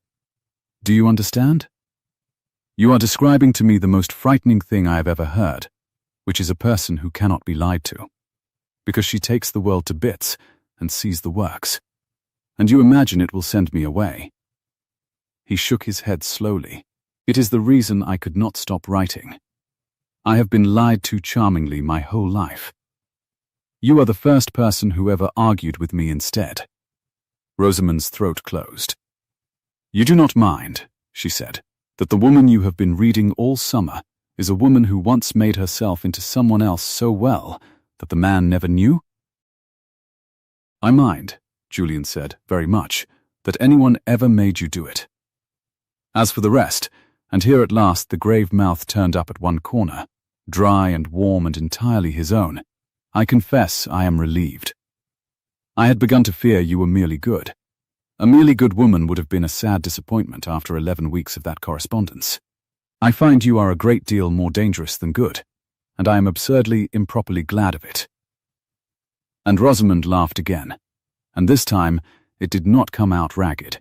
Do you understand? You are describing to me the most frightening thing I have ever heard, which is a person who cannot be lied to, because she takes the world to bits and sees the works, and you imagine it will send me away." He shook his head slowly. "It is the reason I could not stop writing. I have been lied to charmingly my whole life. You are the first person who ever argued with me instead." Rosamond's throat closed. "You do not mind," she said, "that the woman you have been reading all summer is a woman who once made herself into someone else so well that the man never knew?" "I mind," Julian said, "very much, that anyone ever made you do it. As for the rest," and here at last the grave mouth turned up at one corner, dry and warm and entirely his own, "I confess I am relieved. I had begun to fear you were merely good. A merely good woman would have been a sad disappointment after 11 weeks of that correspondence. I find you are a great deal more dangerous than good, and I am absurdly, improperly glad of it." And Rosamond laughed again, and this time it did not come out ragged.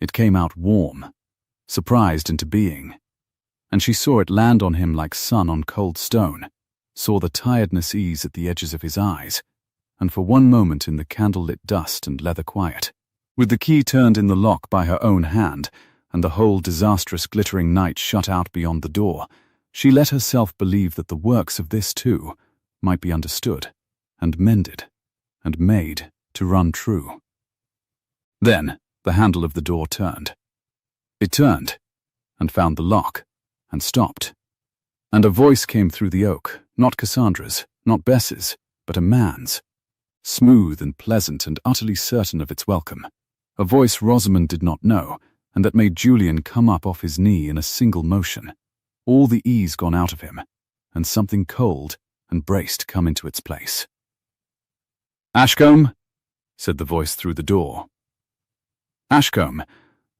It came out warm, surprised into being, and she saw it land on him like sun on cold stone, saw the tiredness ease at the edges of his eyes, and for one moment in the candle-lit dust and leather quiet, with the key turned in the lock by her own hand, and the whole disastrous glittering night shut out beyond the door, she let herself believe that the works of this too might be understood, and mended, and made to run true. Then the handle of the door turned. It turned, and found the lock, and stopped. And a voice came through the oak, not Cassandra's, not Bess's, but a man's, smooth and pleasant and utterly certain of its welcome. A voice Rosamond did not know, and that made Julian come up off his knee in a single motion, all the ease gone out of him, and something cold and braced come into its place. "Ashcombe," said the voice through the door. "Ashcombe,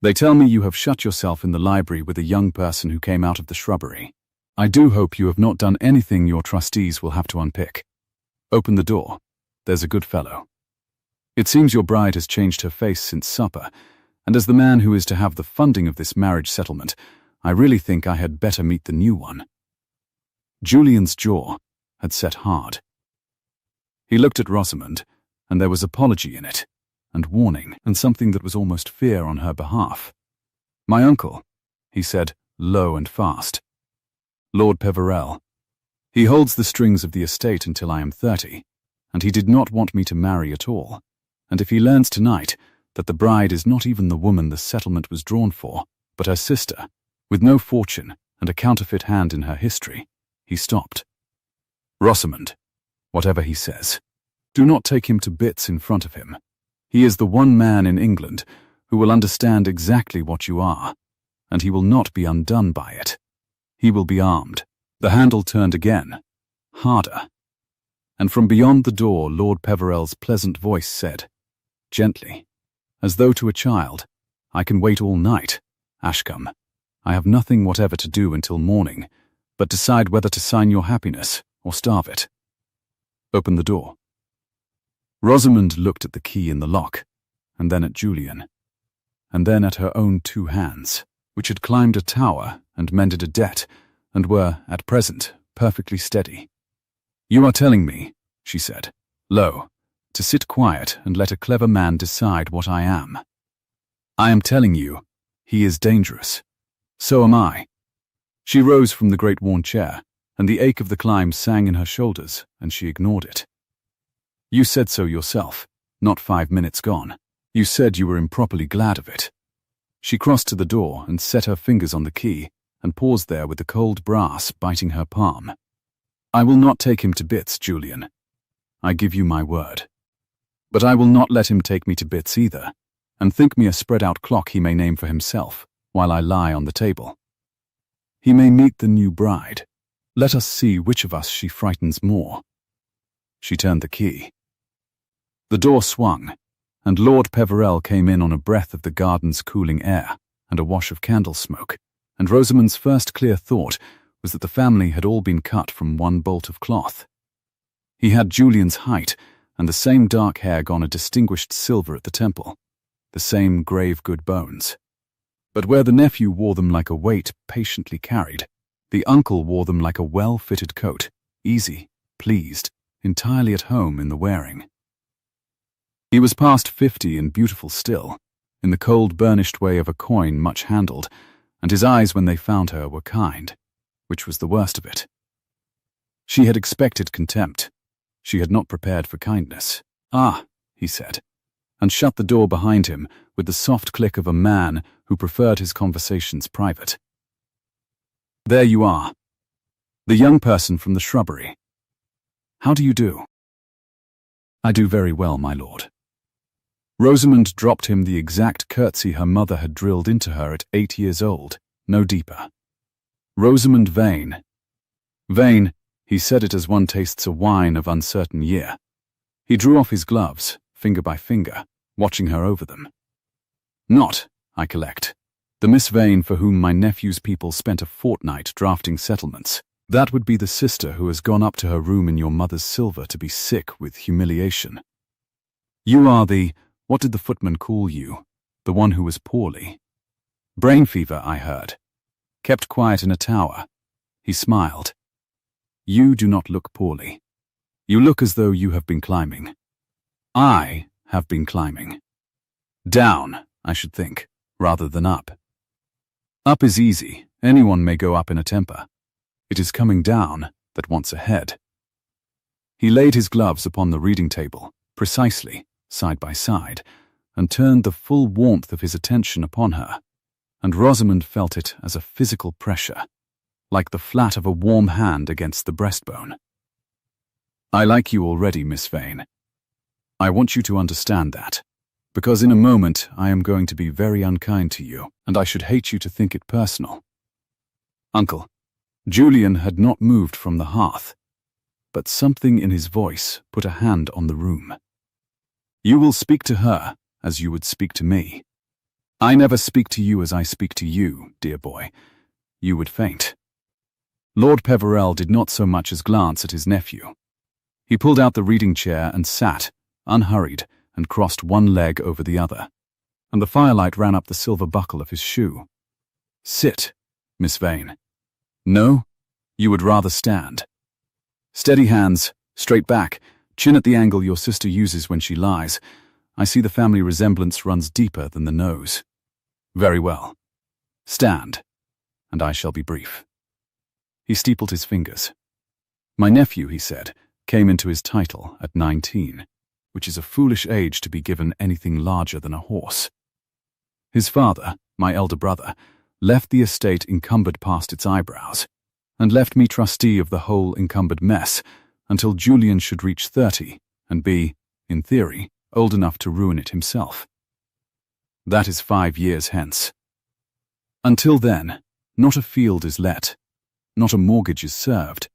they tell me you have shut yourself in the library with a young person who came out of the shrubbery. I do hope you have not done anything your trustees will have to unpick. Open the door. There's a good fellow. It seems your bride has changed her face since supper, and as the man who is to have the funding of this marriage settlement, I really think I had better meet the new one." Julian's jaw had set hard. He looked at Rosamond, and there was apology in it, and warning, and something that was almost fear on her behalf. "My uncle," he said, low and fast. "Lord Peverell. He holds the strings of the estate until I am 30, and he did not want me to marry at all, and if he learns tonight that the bride is not even the woman the settlement was drawn for, but her sister, with no fortune and a counterfeit hand in her history," he stopped. "Rosamond, whatever he says, do not take him to bits in front of him. He is the one man in England who will understand exactly what you are, and he will not be undone by it. He will be armed." The handle turned again, harder, and from beyond the door Lord Peverell's pleasant voice said, gently, as though to a child, "I can wait all night, Ashcombe. I have nothing whatever to do until morning, but decide whether to sign your happiness or starve it. Open the door." Rosamond looked at the key in the lock, and then at Julian, and then at her own 2 hands, which had climbed a tower and mended a debt, and were, at present, perfectly steady. "You are telling me," she said, low, "to sit quiet and let a clever man decide what I am. I am telling you, he is dangerous. So am I. She rose from the great worn chair, and the ache of the climb sang in her shoulders, and she ignored it. You said so yourself, not 5 minutes gone. You said you were improperly glad of it. She crossed to the door and set her fingers on the key, and paused there with the cold brass biting her palm. I will not take him to bits, Julian. I give you my word. But I will not let him take me to bits either, and think me a spread-out clock he may name for himself, while I lie on the table. He may meet the new bride. Let us see which of us she frightens more. She turned the key. The door swung, and Lord Peverell came in on a breath of the garden's cooling air and a wash of candle smoke, and Rosamond's first clear thought was that the family had all been cut from one bolt of cloth. He had Julian's height, and the same dark hair gone a distinguished silver at the temple, the same grave good bones. But where the nephew wore them like a weight patiently carried, the uncle wore them like a well-fitted coat, easy, pleased, entirely at home in the wearing. He was past 50 and beautiful still, in the cold burnished way of a coin much handled, and his eyes when they found her were kind, which was the worst of it. She had expected contempt. She had not prepared for kindness. Ah, he said, and shut the door behind him with the soft click of a man who preferred his conversations private. There you are. The young person from the shrubbery. How do you do? I do very well, my lord. Rosamond dropped him the exact curtsy her mother had drilled into her at 8 years old, no deeper. Rosamond Vane. Vane, he said it as one tastes a wine of uncertain year. He drew off his gloves, finger by finger, watching her over them. Not, I collect, the Miss Vane for whom my nephew's people spent a fortnight drafting settlements. That would be the sister who has gone up to her room in your mother's silver to be sick with humiliation. You are the, what did the footman call you, the one who was poorly? Brain fever, I heard. Kept quiet in a tower. He smiled. You do not look poorly. You look as though you have been climbing. I have been climbing. Down, I should think, rather than up. Up is easy. Anyone may go up in a temper. It is coming down that wants a head. He laid his gloves upon the reading table, precisely, side by side, and turned the full warmth of his attention upon her, and Rosamond felt it as a physical pressure, like the flat of a warm hand against the breastbone. I like you already, Miss Vane. I want you to understand that, because in a moment I am going to be very unkind to you, and I should hate you to think it personal. Uncle, Julian had not moved from the hearth, but something in his voice put a hand on the room. You will speak to her as you would speak to me. I never speak to you as I speak to you, dear boy. You would faint. Lord Peverell did not so much as glance at his nephew. He pulled out the reading chair and sat, unhurried, and crossed one leg over the other, and the firelight ran up the silver buckle of his shoe. Sit, Miss Vane. No, you would rather stand. Steady hands, straight back, chin at the angle your sister uses when she lies. I see the family resemblance runs deeper than the nose. Very well. Stand, and I shall be brief. He steepled his fingers. My nephew, he said, came into his title at 19, which is a foolish age to be given anything larger than a horse. His father, my elder brother, left the estate encumbered past its eyebrows, and left me trustee of the whole encumbered mess until Julian should reach 30 and be, in theory, old enough to ruin it himself. That is 5 years hence. Until then, not a field is let, not a mortgage is served,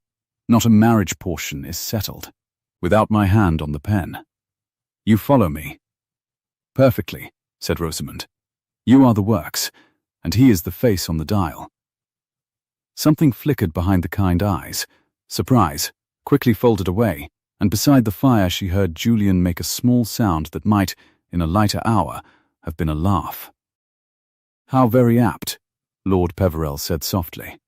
not a marriage portion is settled, without my hand on the pen. You follow me? Perfectly, said Rosamond. You are the works, and he is the face on the dial. Something flickered behind the kind eyes. Surprise, quickly folded away, and beside the fire she heard Julian make a small sound that might, in a lighter hour, have been a laugh. How very apt, Lord Peverell said softly.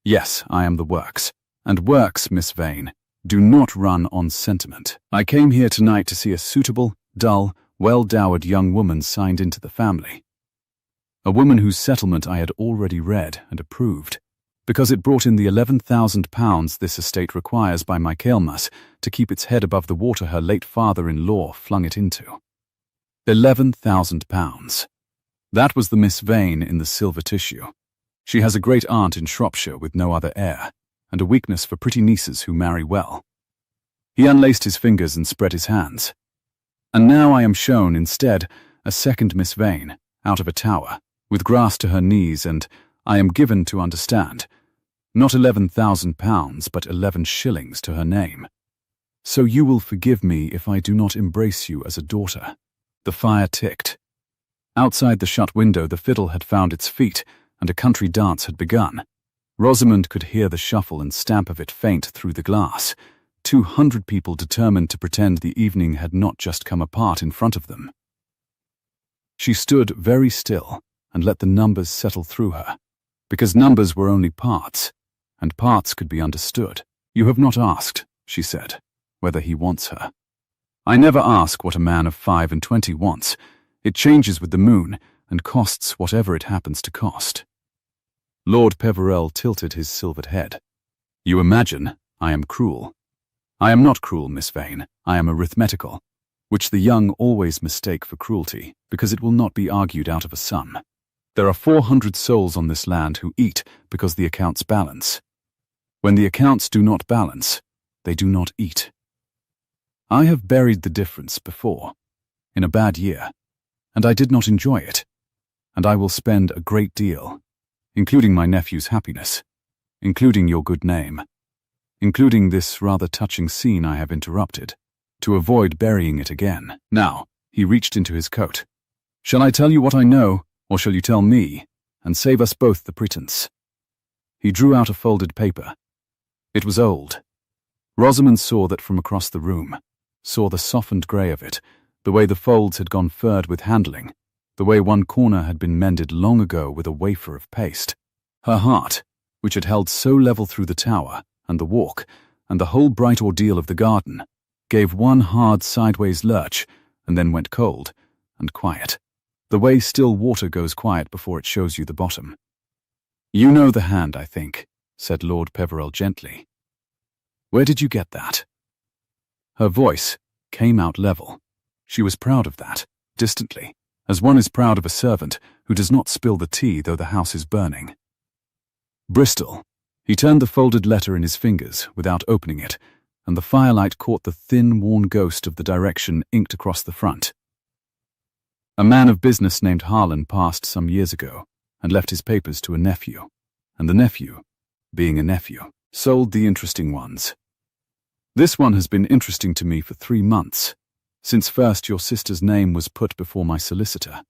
Yes, I am the works, and works, Miss Vane, do not run on sentiment. I came here tonight to see a suitable, dull, well-dowered young woman signed into the family. A woman whose settlement I had already read and approved, because it brought in the £11,000 this estate requires by Michaelmas to keep its head above the water her late father-in-law flung it into. £11,000. That was the Miss Vane in the silver tissue. She has a great aunt in Shropshire with no other heir, and a weakness for pretty nieces who marry well. He unlaced his fingers and spread his hands. And now I am shown, instead, a second Miss Vane, out of a tower, with grass to her knees, and, I am given to understand, not £11,000, but 11 shillings to her name. So you will forgive me if I do not embrace you as a daughter. The fire ticked. Outside the shut window the fiddle had found its feet, and a country dance had begun. Rosamond could hear the shuffle and stamp of it faint through the glass. 200 people determined to pretend the evening had not just come apart in front of them. She stood very still and let the numbers settle through her, because numbers were only parts, and parts could be understood. "You have not asked," she said, "whether he wants her." "I never ask what a man of 25 wants. It changes with the moon, and costs whatever it happens to cost." Lord Peverell tilted his silvered head. "You imagine I am cruel. I am not cruel, Miss Vane. I am arithmetical, which the young always mistake for cruelty, because it will not be argued out of a sum. There are 400 souls on this land who eat because the accounts balance. When the accounts do not balance, they do not eat. I have buried the difference before, in a bad year, and I did not enjoy it, and I will spend a great deal, including my nephew's happiness, including your good name, including this rather touching scene I have interrupted, to avoid burying it again. Now," he reached into his coat, "shall I tell you what I know, or shall you tell me, and save us both the pretense?" He drew out a folded paper. It was old. Rosamond saw that from across the room, saw the softened grey of it, the way the folds had gone furred with handling, the way one corner had been mended long ago with a wafer of paste. Her heart, which had held so level through the tower, and the walk, and the whole bright ordeal of the garden, gave one hard sideways lurch, and then went cold and quiet, the way still water goes quiet before it shows you the bottom. "You know the hand, I think," said Lord Peverell gently. "Where did you get that?" Her voice came out level. She was proud of that, distantly, as one is proud of a servant who does not spill the tea though the house is burning. "Bristol." He turned the folded letter in his fingers without opening it, and the firelight caught the thin, worn ghost of the direction inked across the front. "A man of business named Harlan passed some years ago and left his papers to a nephew, and the nephew, being a nephew, sold the interesting ones. This one has been interesting to me for 3 months, since first your sister's name was put before my solicitor.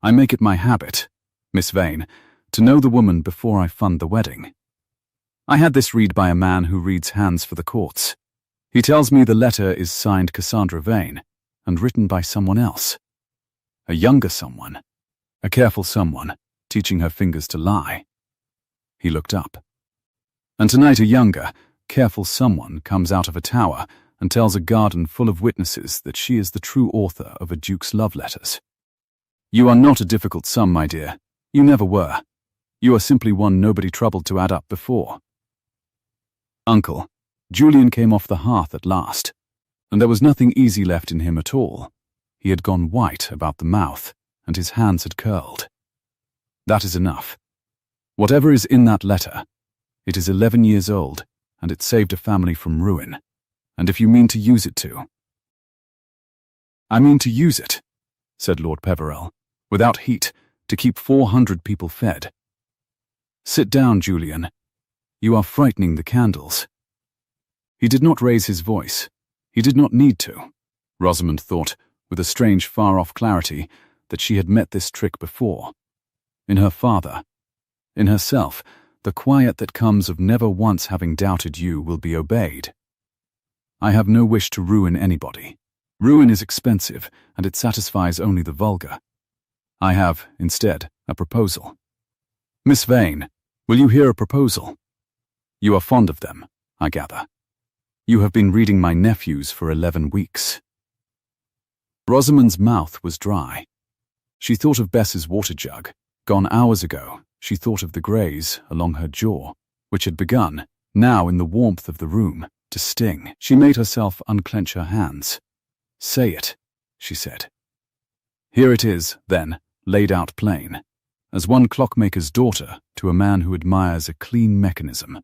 I make it my habit, Miss Vane, to know the woman before I fund the wedding. I had this read by a man who reads hands for the courts. He tells me the letter is signed Cassandra Vane and written by someone else. A younger someone, a careful someone, teaching her fingers to lie." He looked up. "And tonight a younger, careful someone comes out of a tower and tells a garden full of witnesses that she is the true author of a duke's love letters. You are not a difficult sum, my dear. You never were. You are simply one nobody troubled to add up before." "Uncle," Julian came off the hearth at last, and there was nothing easy left in him at all. He had gone white about the mouth, and his hands had curled. "That is enough. Whatever is in that letter, it is 11 years old, and it saved a family from ruin. And if you mean to use it to—" "I mean to use it," said Lord Peverell, "without heat, to keep 400 people fed. Sit down, Julian. You are frightening the candles." He did not raise his voice. He did not need to. Rosamond thought, with a strange far-off clarity, that she had met this trick before. In her father, in herself, the quiet that comes of never once having doubted you will be obeyed. "I have no wish to ruin anybody. Ruin is expensive, and it satisfies only the vulgar. I have, instead, a proposal. Miss Vane, will you hear a proposal? You are fond of them, I gather. You have been reading my nephews for 11 weeks. Rosamond's mouth was dry. She thought of Bess's water jug, gone hours ago. She thought of the graze along her jaw, which had begun, now in the warmth of the room, to sting. She made herself unclench her hands. "Say it," she said. Here it is, then, laid out plain, as one clockmaker's daughter to a man who admires a clean mechanism.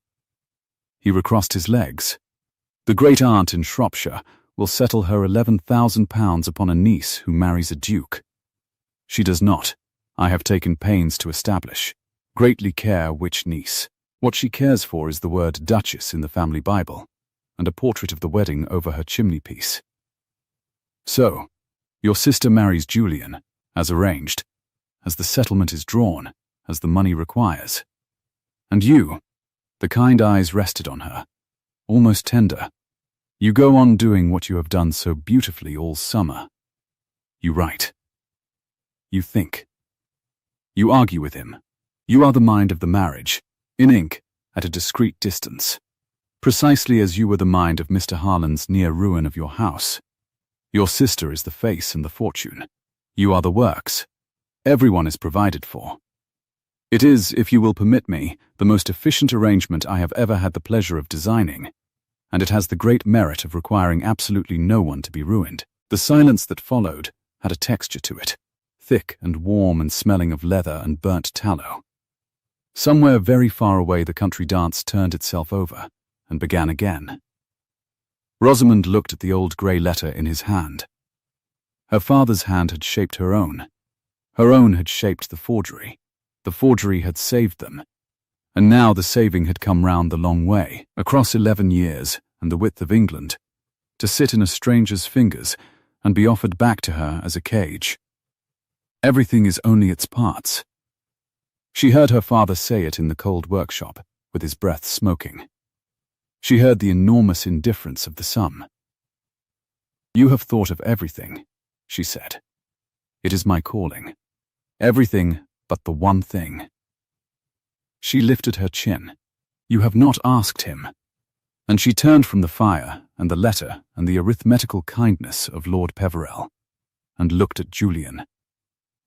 He recrossed his legs. "The great aunt in Shropshire will settle her £11,000 upon a niece who marries a duke. She does not, I have taken pains to establish, greatly care which niece. What she cares for is the word Duchess in the family Bible, and a portrait of the wedding over her chimney-piece. So, your sister marries Julian, as arranged, as the settlement is drawn, as the money requires. And you," the kind eyes rested on her, almost tender, "you go on doing what you have done so beautifully all summer. You write. You think. You argue with him. You are the mind of the marriage, in ink, at a discreet distance, precisely as you were the mind of Mr. Harland's near ruin of your house. Your sister is the face and the fortune. You are the works. Everyone is provided for. It is, if you will permit me, the most efficient arrangement I have ever had the pleasure of designing, and it has the great merit of requiring absolutely no one to be ruined." The silence that followed had a texture to it, thick and warm and smelling of leather and burnt tallow. Somewhere very far away the country dance turned itself over and began again. Rosamond looked at the old grey letter in his hand. Her father's hand had shaped her own. Her own had shaped the forgery. The forgery had saved them. And now the saving had come round the long way, across 11 years and the width of England, to sit in a stranger's fingers and be offered back to her as a cage. Everything is only its parts. She heard her father say it in the cold workshop, with his breath smoking. She heard the enormous indifference of the sum. "You have thought of everything," she said. "It is my calling. Everything but the one thing." She lifted her chin. "You have not asked him." And she turned from the fire and the letter and the arithmetical kindness of Lord Peverell, and looked at Julian.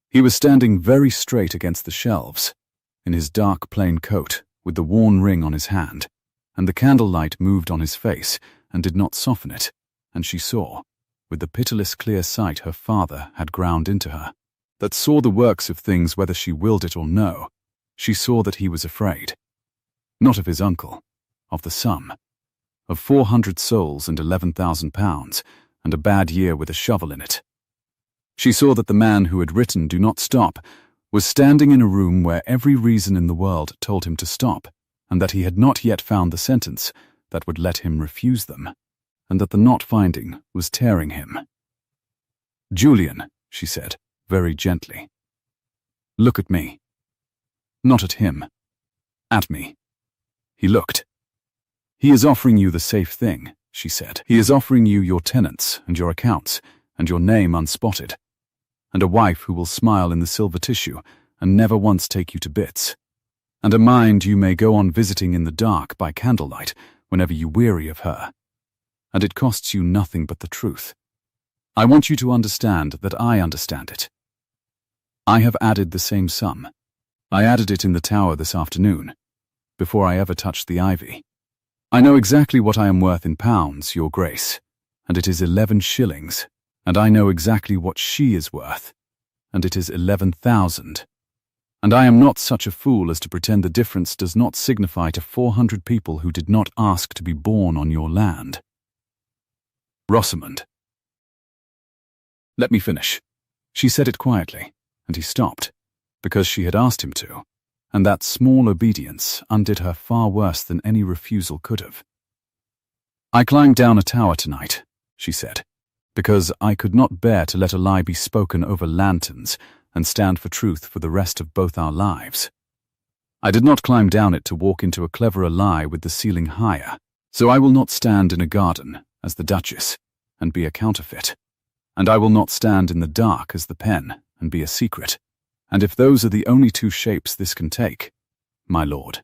He was standing very straight against the shelves, in his dark plain coat, with the worn ring on his hand, and the candlelight moved on his face and did not soften it, and she saw, with the pitiless clear sight her father had ground into her, that saw the works of things whether she willed it or no, she saw that he was afraid. Not of his uncle, of the sum, of 400 souls and £11,000, and a bad year with a shovel in it. She saw that the man who had written "Do not stop" was standing in a room where every reason in the world told him to stop, and that he had not yet found the sentence that would let him refuse them, and that the not finding was tearing him. "Julian," she said, very gently, "look at me." Not at him. At me. He looked. "He is offering you the safe thing," she said. "He is offering you your tenants and your accounts and your name unspotted, and a wife who will smile in the silver tissue and never once take you to bits, and a mind you may go on visiting in the dark by candlelight whenever you weary of her. And it costs you nothing but the truth. I want you to understand that I understand it. I have added the same sum. I added it in the tower this afternoon, before I ever touched the ivy. I know exactly what I am worth in pounds, your grace, and it is 11 shillings, and I know exactly what she is worth, and it is 11,000. And I am not such a fool as to pretend the difference does not signify to 400 people who did not ask to be born on your land. Rosamond. Let me finish. She said it quietly, and he stopped, because she had asked him to, and that small obedience undid her far worse than any refusal could have. I climbed down a tower tonight, she said, because I could not bear to let a lie be spoken over lanterns and stand for truth for the rest of both our lives. I did not climb down it to walk into a cleverer lie with the ceiling higher, so I will not stand in a garden as the Duchess and be a counterfeit, and I will not stand in the dark as the pen and be a secret. And if those are the only two shapes this can take, my lord,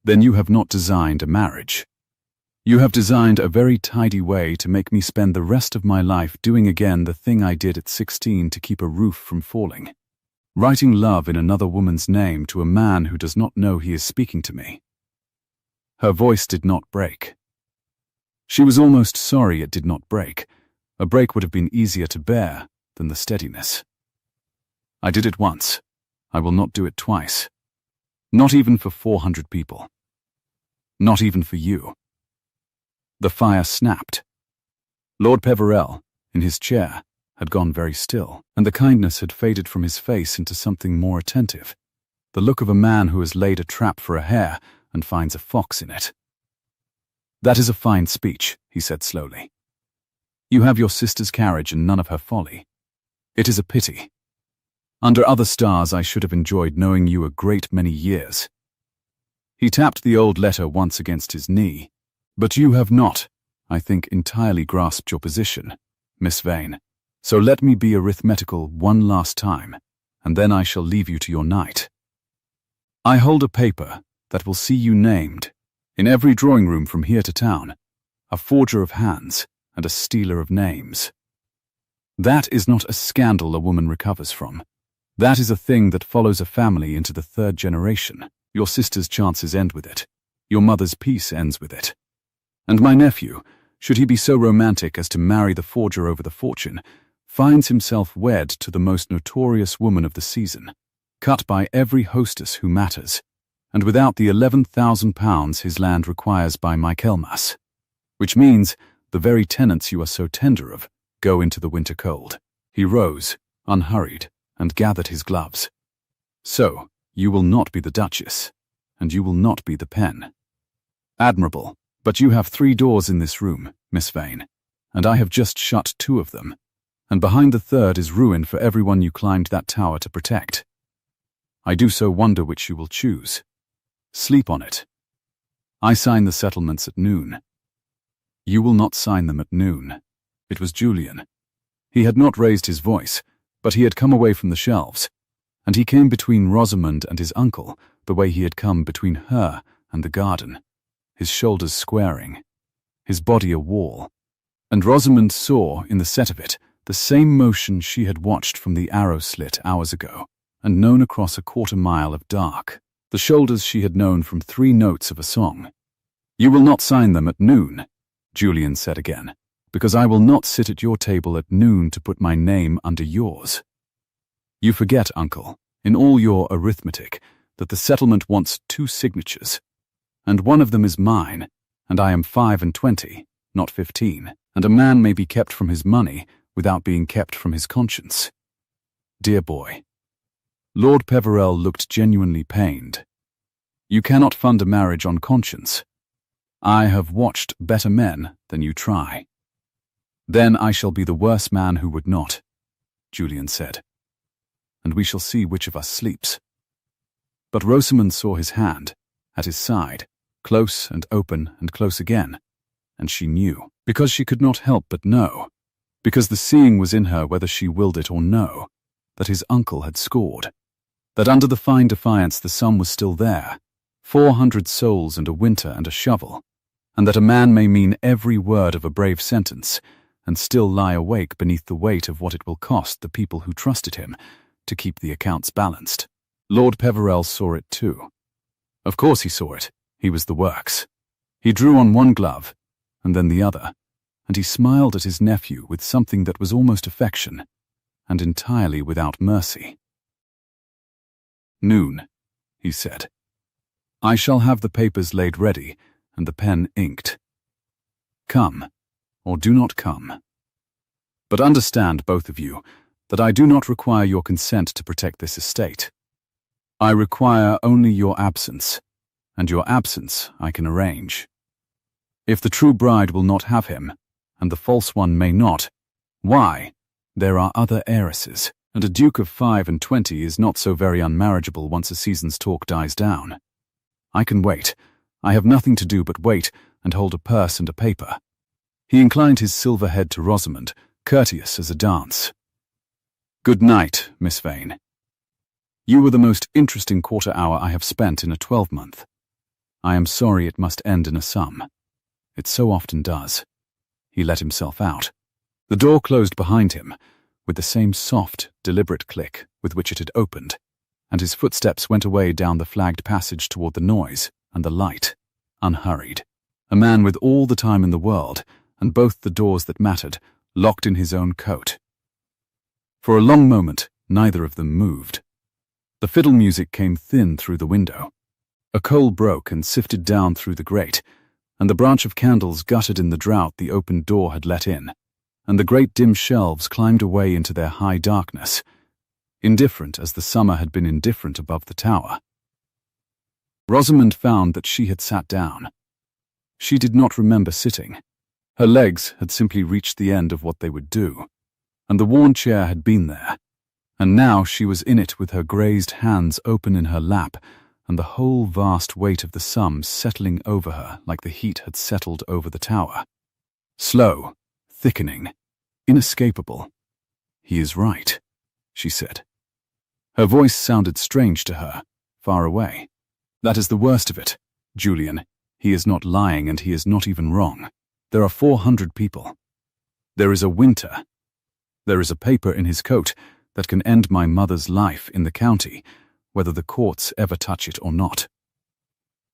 then you have not designed a marriage. You have designed a very tidy way to make me spend the rest of my life doing again the thing I did at 16 to keep a roof from falling. Writing love in another woman's name to a man who does not know he is speaking to me. Her voice did not break. She was almost sorry it did not break. A break would have been easier to bear than the steadiness. I did it once. I will not do it twice. Not even for 400 people. Not even for you. The fire snapped. Lord Peverell, in his chair, had gone very still, and the kindness had faded from his face into something more attentive, the look of a man who has laid a trap for a hare and finds a fox in it. "That is a fine speech," he said slowly. "You have your sister's carriage and none of her folly. It is a pity. Under other stars I should have enjoyed knowing you a great many years." He tapped the old letter once against his knee. "But you have not, I think, entirely grasped your position, Miss Vane. So let me be arithmetical one last time, and then I shall leave you to your night. I hold a paper that will see you named, in every drawing room from here to town, a forger of hands and a stealer of names. That is not a scandal a woman recovers from. That is a thing that follows a family into the 3rd generation. Your sister's chances end with it. Your mother's peace ends with it. And my nephew, should he be so romantic as to marry the forger over the fortune, finds himself wed to the most notorious woman of the season, cut by every hostess who matters, and without the £11,000 his land requires by Michaelmas, which means the very tenants you are so tender of go into the winter cold." He rose, unhurried, and gathered his gloves. "So, you will not be the Duchess, and you will not be the pen. Admirable, but you have 3 doors in this room, Miss Vane, and I have just shut 2 of them, and behind the 3rd is ruin for everyone you climbed that tower to protect. I do so wonder which you will choose. Sleep on it. I sign the settlements at noon." "You will not sign them at noon." It was Julian. He had not raised his voice, but he had come away from the shelves, and he came between Rosamond and his uncle the way he had come between her and the garden, his shoulders squaring, his body a wall. And Rosamond saw, in the set of it, the same motion she had watched from the arrow slit hours ago, and known across a 1/4 mile of dark, the shoulders she had known from 3 notes of a song. "You will not sign them at noon," Julian said again, "because I will not sit at your table at noon to put my name under yours. You forget, uncle, in all your arithmetic, that the settlement wants 2 signatures, and one of them is mine, and I am 25, not 15, and a man may be kept from his money without being kept from his conscience. Dear boy." Lord Peverell looked genuinely pained. "You cannot fund a marriage on conscience. I have watched better men than you try." "Then I shall be the worse man who would not," Julian said. "And we shall see which of us sleeps." But Rosamond saw his hand, at his side, close and open and close again, and she knew, because she could not help but know, because the seeing was in her whether she willed it or no, that his uncle had scored, that under the fine defiance the sum was still there, 400 souls and a winter and a shovel, and that a man may mean every word of a brave sentence and still lie awake beneath the weight of what it will cost the people who trusted him to keep the accounts balanced. Lord Peverell saw it too. Of course he saw it. He was the works. He drew on one glove, and then the other, and he smiled at his nephew with something that was almost affection, and entirely without mercy. "Noon," he said. "I shall have the papers laid ready and the pen inked. Come, or do not come. But understand, both of you, that I do not require your consent to protect this estate. I require only your absence, and your absence I can arrange. If the true bride will not have him, and the false one may not, why, there are other heiresses, and a Duke of 25 is not so very unmarriageable once a season's talk dies down. I can wait. I have nothing to do but wait and hold a purse and a paper." He inclined his silver head to Rosamond, courteous as a dance. "Good night, Miss Vane. You were the most interesting 1/4 hour I have spent in a 12-month. I am sorry it must end in a sum. It so often does." He let himself out. The door closed behind him, with the same soft, deliberate click with which it had opened, and his footsteps went away down the flagged passage toward the noise and the light, unhurried. A man with all the time in the world, and both the doors that mattered, locked in his own coat. For a long moment, neither of them moved. The fiddle music came thin through the window. A coal broke and sifted down through the grate, and the branch of candles guttered in the draught the open door had let in, and the great dim shelves climbed away into their high darkness, indifferent as the summer had been indifferent above the tower. Rosamond found that she had sat down. She did not remember sitting. Her legs had simply reached the end of what they would do, and the worn chair had been there, and now she was in it with her grazed hands open in her lap, and the whole vast weight of the sum settling over her like the heat had settled over the tower. Slow, thickening, inescapable. "He is right," she said. Her voice sounded strange to her, far away. "That is the worst of it, Julian. He is not lying, and he is not even wrong. There are 400 people. There is a winter. There is a paper in his coat that can end my mother's life in the county, whether the courts ever touch it or not."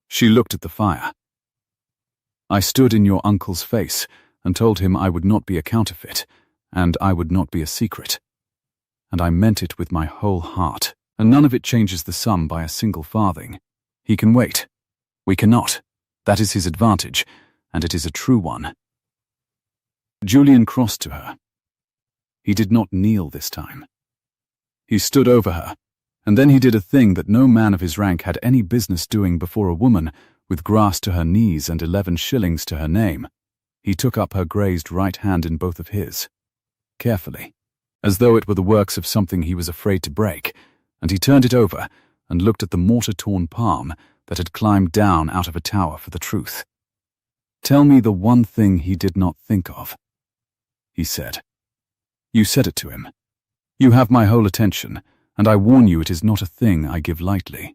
She looked at the fire. "I stood in your uncle's face and told him I would not be a counterfeit, and I would not be a secret. And I meant it with my whole heart, and none of it changes the sum by a single farthing. He can wait. We cannot. That is his advantage, and it is a true one." Julian crossed to her. He did not kneel this time. He stood over her, and then he did a thing that no man of his rank had any business doing before a woman with grass to her knees and 11 shillings to her name. He took up her grazed right hand in both of his, carefully, as though it were the works of something he was afraid to break, and he turned it over and looked at the mortar-torn palm that had climbed down out of a tower for the truth. "Tell me the one thing he did not think of," he said. "You said it to him. You have my whole attention, and I warn you it is not a thing I give lightly.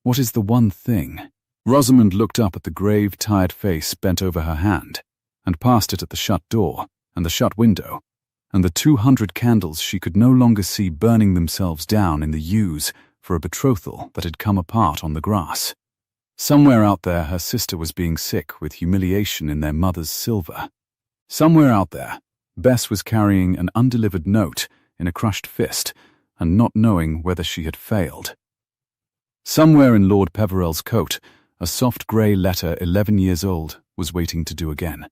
What is the one thing?" Rosamond looked up at the grave, tired face bent over her hand, and past it at the shut door and the shut window, and the 200 candles she could no longer see burning themselves down in the yews for a betrothal that had come apart on the grass. Somewhere out there her sister was being sick with humiliation in their mother's silver. Somewhere out there Bess was carrying an undelivered note in a crushed fist and not knowing whether she had failed. Somewhere in Lord Peverell's coat a soft grey letter 11 years old was waiting to do again.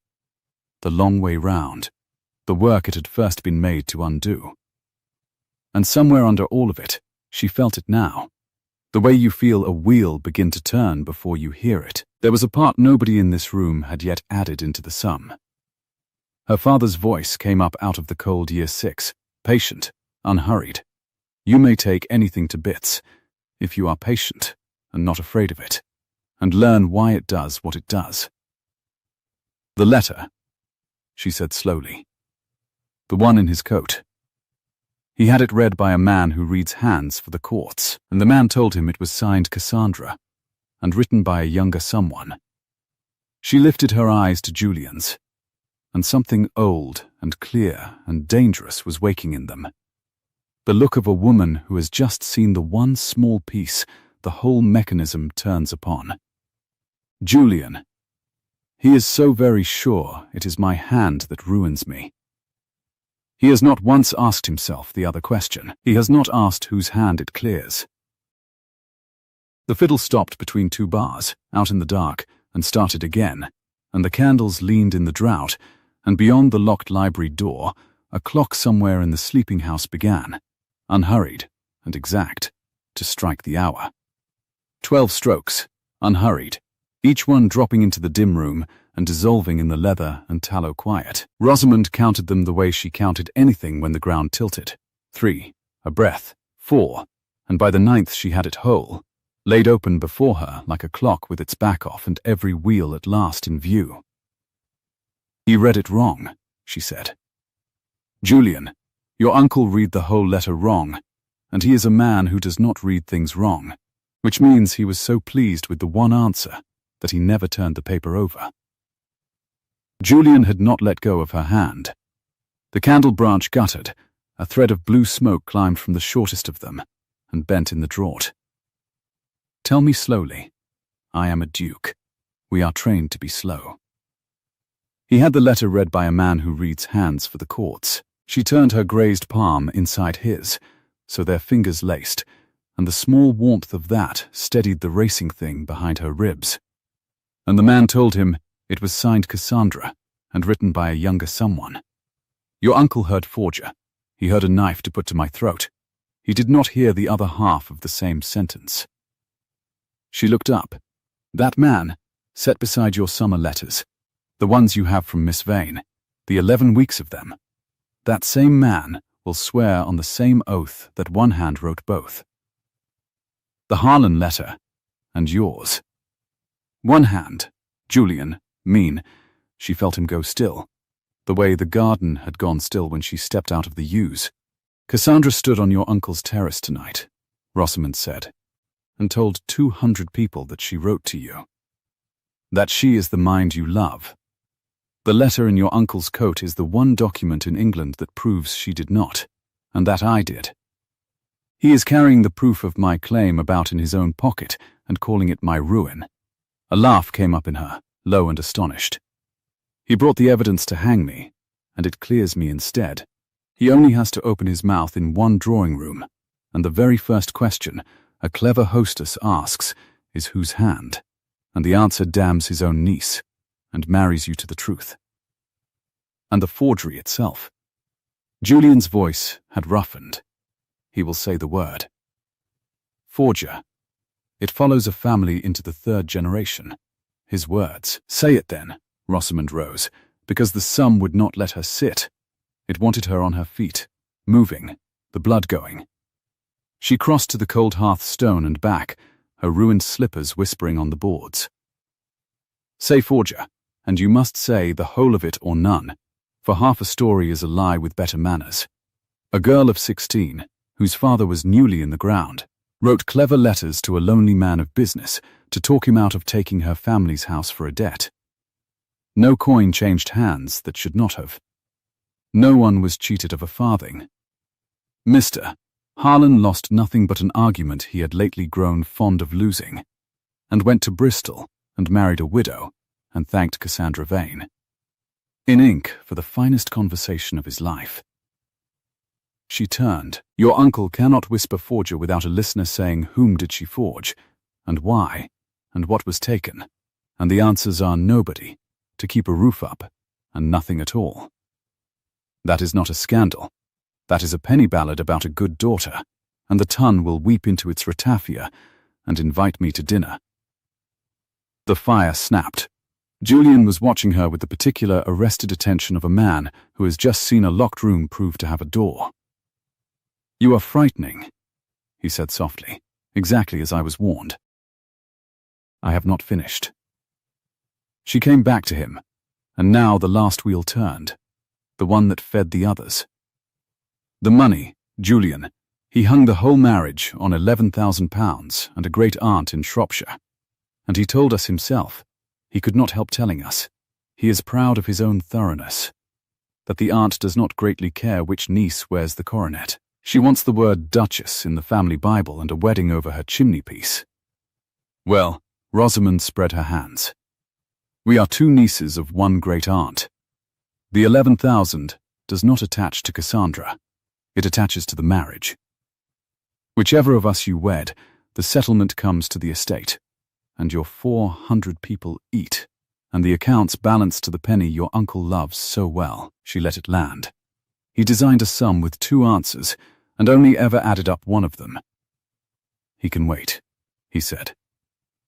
The long way round, the work it had first been made to undo. And somewhere under all of it, she felt it now, the way you feel a wheel begin to turn before you hear it. There was a part nobody in this room had yet added into the sum. Her father's voice came up out of the cold Year 6, patient, unhurried. "You may take anything to bits, if you are patient and not afraid of it, and learn why it does what it does." "The letter," she said slowly. "The one in his coat. He had it read by a man who reads hands for the courts, and the man told him it was signed Cassandra, and written by a younger someone." She lifted her eyes to Julian's, and something old and clear and dangerous was waking in them. The look of a woman who has just seen the one small piece the whole mechanism turns upon. "Julian, he is so very sure it is my hand that ruins me. He has not once asked himself the other question. He has not asked whose hand it clears." The fiddle stopped between 2 bars, out in the dark, and started again, and the candles leaned in the draught, and beyond the locked library door, a clock somewhere in the sleeping house began, unhurried and exact, to strike the hour. 12 strokes, unhurried, each one dropping into the dim room and dissolving in the leather and tallow quiet. Rosamond counted them the way she counted anything when the ground tilted. 3, a breath, 4, and by the 9th she had it whole, laid open before her like a clock with its back off and every wheel at last in view. "He read it wrong," she said. "Julian, your uncle read the whole letter wrong, and he is a man who does not read things wrong, which means he was so pleased with the one answer that he never turned the paper over." Julian had not let go of her hand. The candle branch guttered, A thread of blue smoke climbed from the shortest of them and bent in the draught. "Tell me slowly. I am a duke. We are trained to be slow." He had the letter read by a man who reads hands for the courts. She turned her grazed palm inside his, so their fingers laced, and the small warmth of that steadied the racing thing behind her ribs. And the man told him it was signed Cassandra and written by a younger someone. "Your uncle heard Forger. He heard a knife to put to my throat. He did not hear the other half of the same sentence." She looked up. "That man, set beside your summer letters, the ones you have from Miss Vane, the 11 weeks of them, that same man will swear on the same oath that one hand wrote both. The Harlan letter, and yours. One hand, Julian, mean." She felt him go still, the way the garden had gone still when she stepped out of the yews. "Cassandra stood on your uncle's terrace tonight," Rosamond said, "and told 200 people that she wrote to you. That she is the mind you love. The letter in your uncle's coat is the one document in England that proves she did not, and that I did. He is carrying the proof of my claim about in his own pocket and calling it my ruin." A laugh came up in her, low and astonished. "He brought the evidence to hang me, and it clears me instead. He only has to open his mouth in one drawing room, and the very first question a clever hostess asks is whose hand, and the answer damns his own niece, and marries you to the truth. And the forgery itself." Julian's voice had roughened. He will say the word. "Forger. It follows a family into the 3rd generation." His words. "Say it then." Rosamond rose, because the sum would not let her sit. It wanted her on her feet, moving, the blood going. She crossed to the cold hearthstone and back, her ruined slippers whispering on the boards. "Say Forger, and you must say the whole of it or none, for half a story is a lie with better manners. A girl of 16, whose father was newly in the ground, wrote clever letters to a lonely man of business to talk him out of taking her family's house for a debt. No coin changed hands that should not have. No one was cheated of a farthing. Mr. Harlan lost nothing but an argument he had lately grown fond of losing, and went to Bristol and married a widow and thanked Cassandra Vane, in ink, for the finest conversation of his life." She turned. "Your uncle cannot whisper Forger without a listener saying whom did she forge, and why, and what was taken, and the answers are nobody, to keep a roof up, and nothing at all. That is not a scandal. That is a penny ballad about a good daughter, and the Tun will weep into its ratafia and invite me to dinner." The fire snapped. Julian was watching her with the particular arrested attention of a man who has just seen a locked room prove to have a door. "You are frightening," he said softly, "exactly as I was warned." "I have not finished." She came back to him, and now the last wheel turned, the one that fed the others. "The money, Julian. He hung the whole marriage on £11,000 and a great aunt in Shropshire. And he told us himself, he could not help telling us, he is proud of his own thoroughness, that the aunt does not greatly care which niece wears the coronet. She wants the word Duchess in the family Bible and a wedding over her chimney-piece." "Well," Rosamond spread her hands, "we are 2 nieces of one great aunt. The 11,000 does not attach to Cassandra. It attaches to the marriage. Whichever of us you wed, the settlement comes to the estate, and your 400 people eat, and the accounts balance to the penny your uncle loves so well." She let it land. "He designed a sum with 2 answers, and only ever added up one of them. He can wait," he said.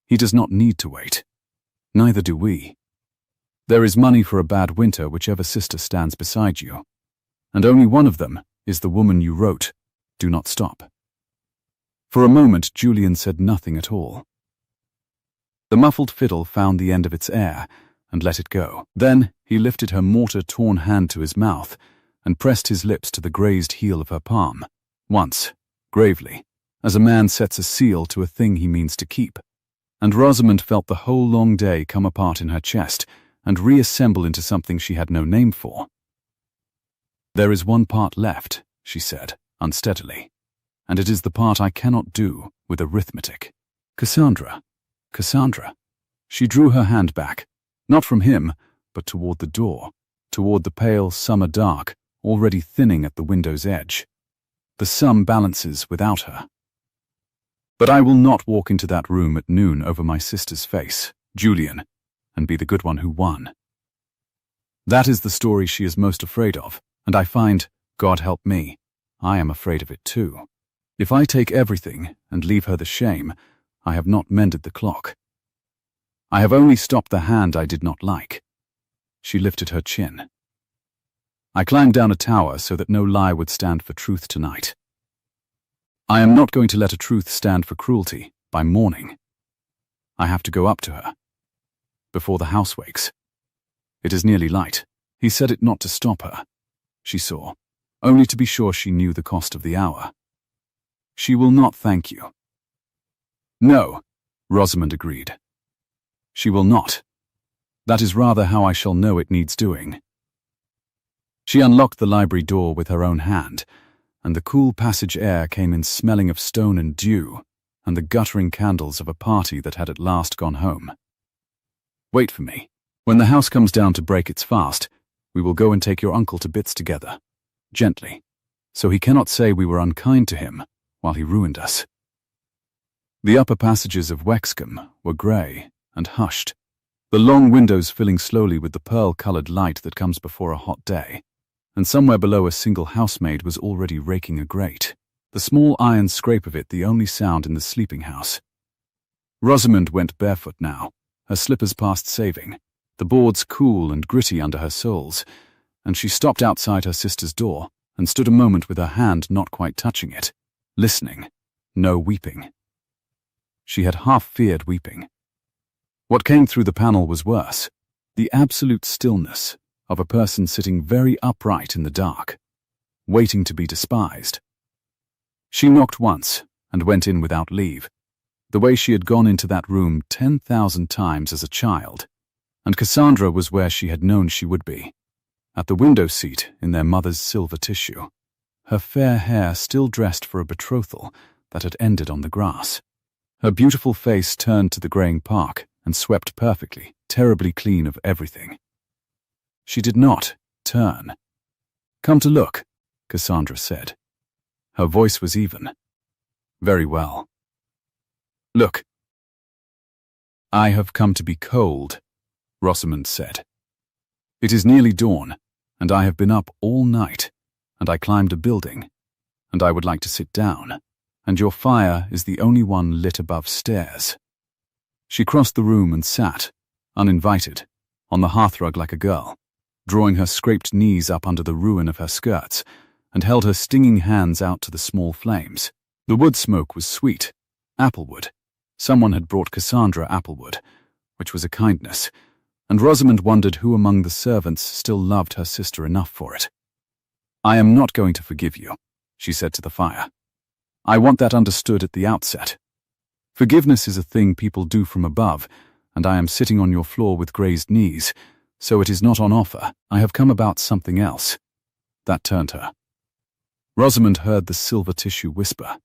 "He does not need to wait. Neither do we. There is money for a bad winter whichever sister stands beside you, and only one of them is the woman you wrote, 'Do not stop.'" For a moment Julian said nothing at all. The muffled fiddle found the end of its air and let it go. Then he lifted her mortar-torn hand to his mouth and pressed his lips to the grazed heel of her palm, once, gravely, as a man sets a seal to a thing he means to keep. And Rosamond felt the whole long day come apart in her chest and reassemble into something she had no name for. "There is one part left," she said, unsteadily. And it is the part I cannot do with arithmetic. Cassandra. Cassandra. She drew her hand back, not from him, but toward the door, toward the pale summer dark, already thinning at the window's edge. The sum balances without her. But I will not walk into that room at noon over my sister's face, Julian, and be the good one who won. That is the story she is most afraid of, and I find, God help me, I am afraid of it too. If I take everything and leave her the shame, I have not mended the clock. I have only stopped the hand I did not like. She lifted her chin. I climbed down a tower so that no lie would stand for truth tonight. I am not going to let a truth stand for cruelty by morning. I have to go up to her before the house wakes. It is nearly light. He said it not to stop her. She saw, only to be sure she knew the cost of the hour. She will not thank you. No, Rosamond agreed. She will not. That is rather how I shall know it needs doing. She unlocked the library door with her own hand, and the cool passage air came in smelling of stone and dew, and the guttering candles of a party that had at last gone home. Wait for me. When the house comes down to break its fast, we will go and take your uncle to bits together, gently, so he cannot say we were unkind to him while he ruined us. The upper passages of Wexcombe were grey and hushed, the long windows filling slowly with the pearl-coloured light that comes before a hot day, and somewhere below a single housemaid was already raking a grate, the small iron scrape of it the only sound in the sleeping house. Rosamond went barefoot now, her slippers past saving, the boards cool and gritty under her soles, and she stopped outside her sister's door and stood a moment with her hand not quite touching it, listening, no weeping. She had half feared weeping. What came through the panel was worse, the absolute stillness of a person sitting very upright in the dark, waiting to be despised. She knocked once and went in without leave, the way she had gone into that room 10,000 times as a child, and Cassandra was where she had known she would be, at the window seat in their mother's silver tissue, her fair hair still dressed for a betrothal that had ended on the grass, her beautiful face turned to the greying park and swept perfectly, terribly clean of everything. She did not turn. Come to look, Cassandra said. Her voice was even. Very well. Look. I have come to be cold, Rosamond said. It is nearly dawn, and I have been up all night, and I climbed a building, and I would like to sit down, and your fire is the only one lit above stairs. She crossed the room and sat, uninvited, on the hearthrug like a girl, drawing her scraped knees up under the ruin of her skirts, and held her stinging hands out to the small flames. The wood smoke was sweet, applewood. Someone had brought Cassandra applewood, which was a kindness, and Rosamond wondered who among the servants still loved her sister enough for it. I am not going to forgive you, she said to the fire. I want that understood at the outset. Forgiveness is a thing people do from above, and I am sitting on your floor with grazed knees, so it is not on offer. I have come about something else. That turned her. Rosamond heard the silver tissue whisper.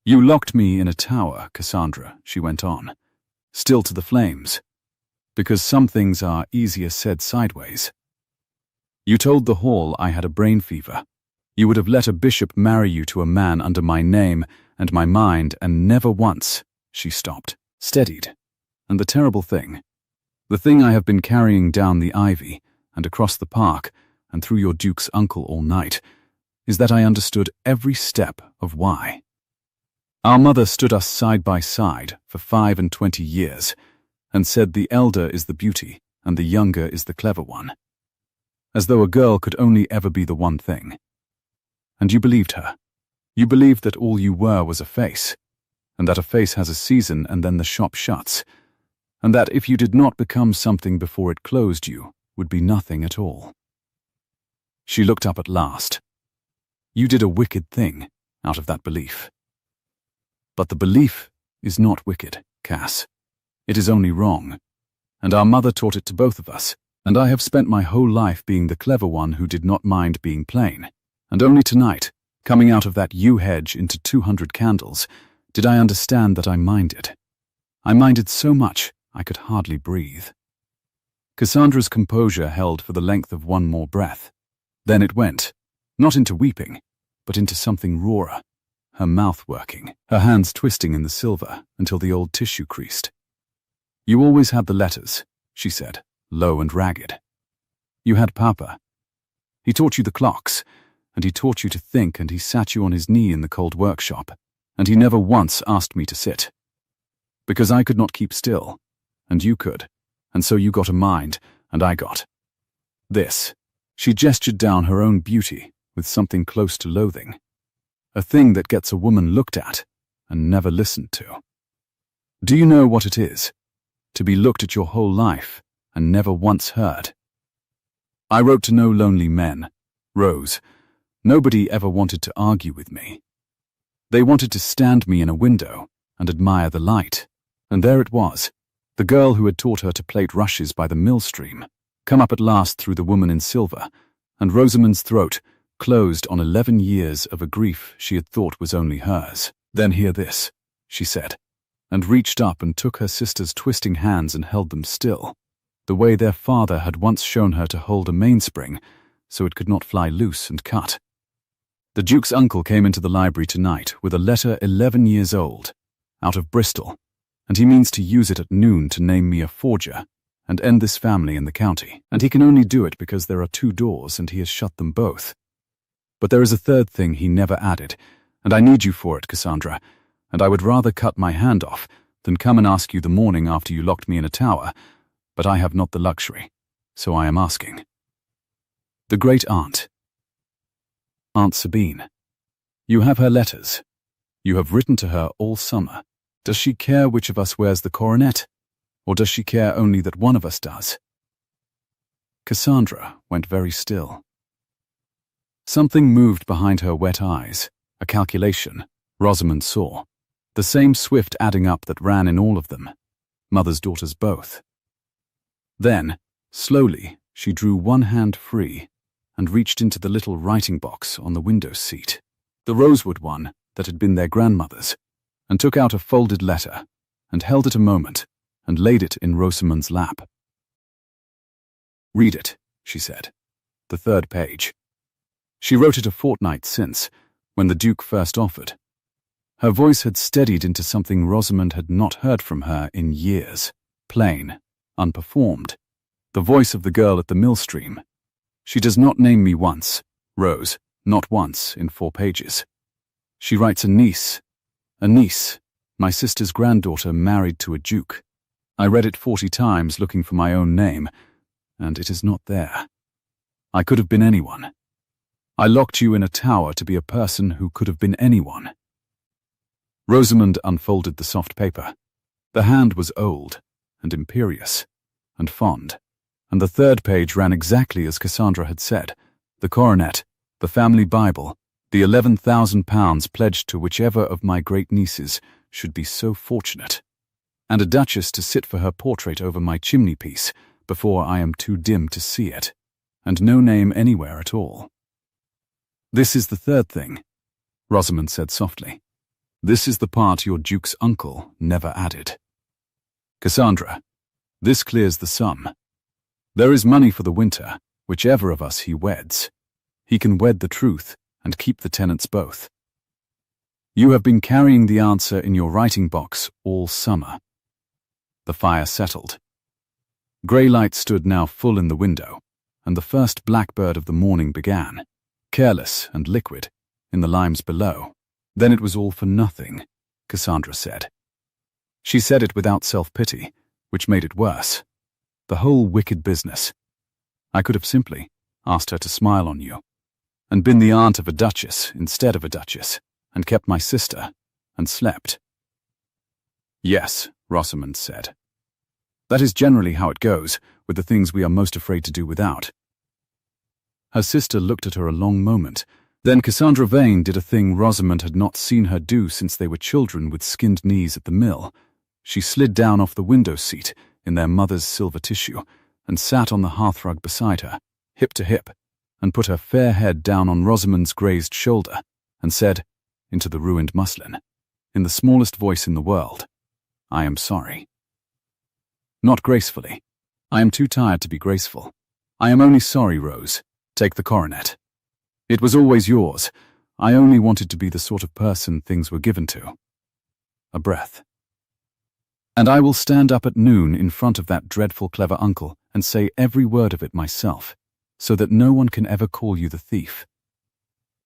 You locked me in a tower, Cassandra, she went on, still to the flames, because some things are easier said sideways. You told the hall I had a brain fever. You would have let a bishop marry you to a man under my name and my mind, and never once, she stopped, steadied. And the terrible thing, the thing I have been carrying down the ivy and across the park and through your duke's uncle all night, is that I understood every step of why. Our mother stood us side by side for 25 years and said the elder is the beauty and the younger is the clever one, as though a girl could only ever be the one thing. And you believed her. You believed that all you were was a face, and that a face has a season and then the shop shuts, and that if you did not become something before it closed you would be nothing at all. She looked up at last. You did a wicked thing out of that belief. But the belief is not wicked, Cass. It is only wrong, and our mother taught it to both of us, and I have spent my whole life being the clever one who did not mind being plain, And only tonight, coming out of that yew hedge into 200 candles, did I understand that I minded. I minded so much I could hardly breathe. Cassandra's composure held for the length of one more breath. Then it went, not into weeping, but into something rawer, her mouth working, her hands twisting in the silver until the old tissue creased. "You always had the letters," she said, low and ragged. "You had Papa. He taught you the clocks, and he taught you to think, and he sat you on his knee in the cold workshop, and he never once asked me to sit. Because I could not keep still, and you could, and so you got a mind, and I got this." She gestured down her own beauty with something close to loathing, a thing that gets a woman looked at and never listened to. "Do you know what it is, to be looked at your whole life and never once heard? I wrote to no lonely men, Rose. Nobody ever wanted to argue with me. They wanted to stand me in a window and admire the light. And there it was, the girl who had taught her to plait rushes by the mill stream, come up at last through the woman in silver, and Rosamond's throat closed on 11 years of a grief she had thought was only hers. "Then hear this," she said, and reached up and took her sister's twisting hands and held them still, the way their father had once shown her to hold a mainspring so it could not fly loose and cut. "The Duke's uncle came into the library tonight with a letter 11 years old, out of Bristol, and he means to use it at noon to name me a forger and end this family in the county. And he can only do it because there are 2 doors and he has shut them both. But there is a third thing he never added, and I need you for it, Cassandra, and I would rather cut my hand off than come and ask you the morning after you locked me in a tower, but I have not the luxury, so I am asking. The great-aunt, Aunt Sabine. You have her letters. You have written to her all summer. Does she care which of us wears the coronet? Or does she care only that one of us does?" Cassandra went very still. Something moved behind her wet eyes, a calculation, Rosamond saw, the same swift adding up that ran in all of them, mother's daughters both. Then, slowly, she drew one hand free and reached into the little writing box on the window seat, the rosewood one that had been their grandmother's, and took out a folded letter and held it a moment and laid it in Rosamond's lap. "Read it," she said. "The 3rd page. She wrote it a fortnight since, when the Duke first offered." Her voice had steadied into something Rosamond had not heard from her in years, plain, unperformed, the voice of the girl at the mill stream. "She does not name me once, Rose, not once in 4 pages. She writes a niece, my sister's granddaughter married to a duke. I read it 40 times looking for my own name, and it is not there. I could have been anyone. I locked you in a tower to be a person who could have been anyone." Rosamond unfolded the soft paper. The hand was old and imperious and fond, and the 3rd page ran exactly as Cassandra had said: the coronet, the family Bible, the £11,000 pledged to whichever of my great nieces should be so fortunate, and a duchess to sit for her portrait over my chimney-piece before I am too dim to see it, and no name anywhere at all. "This is the 3rd thing," Rosamond said softly. "This is the part your Duke's uncle never added. Cassandra, this clears the sum. There is money for the winter, whichever of us he weds. He can wed the truth and keep the tenants both. You have been carrying the answer in your writing box all summer." The fire settled. Grey light stood now full in the window, and the first blackbird of the morning began, careless and liquid, in the limes below. "Then it was all for nothing," Cassandra said. She said it without self-pity, which made it worse. The whole wicked business. I could have simply asked her to smile on you, and been the aunt of a duchess instead of a duchess, and kept my sister, and slept. "Yes," Rosamond said. "That is generally how it goes with the things we are most afraid to do without." Her sister looked at her a long moment. Then Cassandra Vane did a thing Rosamond had not seen her do since they were children with skinned knees at the mill. She slid down off the window seat in their mother's silver tissue and sat on the hearthrug beside her, hip to hip, and put her fair head down on Rosamond's grazed shoulder, and said, into the ruined muslin, in the smallest voice in the world, "I am sorry." Not gracefully. I am too tired to be graceful. I am only sorry, Rose. Take the coronet. It was always yours. I only wanted to be the sort of person things were given to. A breath. And I will stand up at noon in front of that dreadful clever uncle and say every word of it myself, so that no one can ever call you the thief.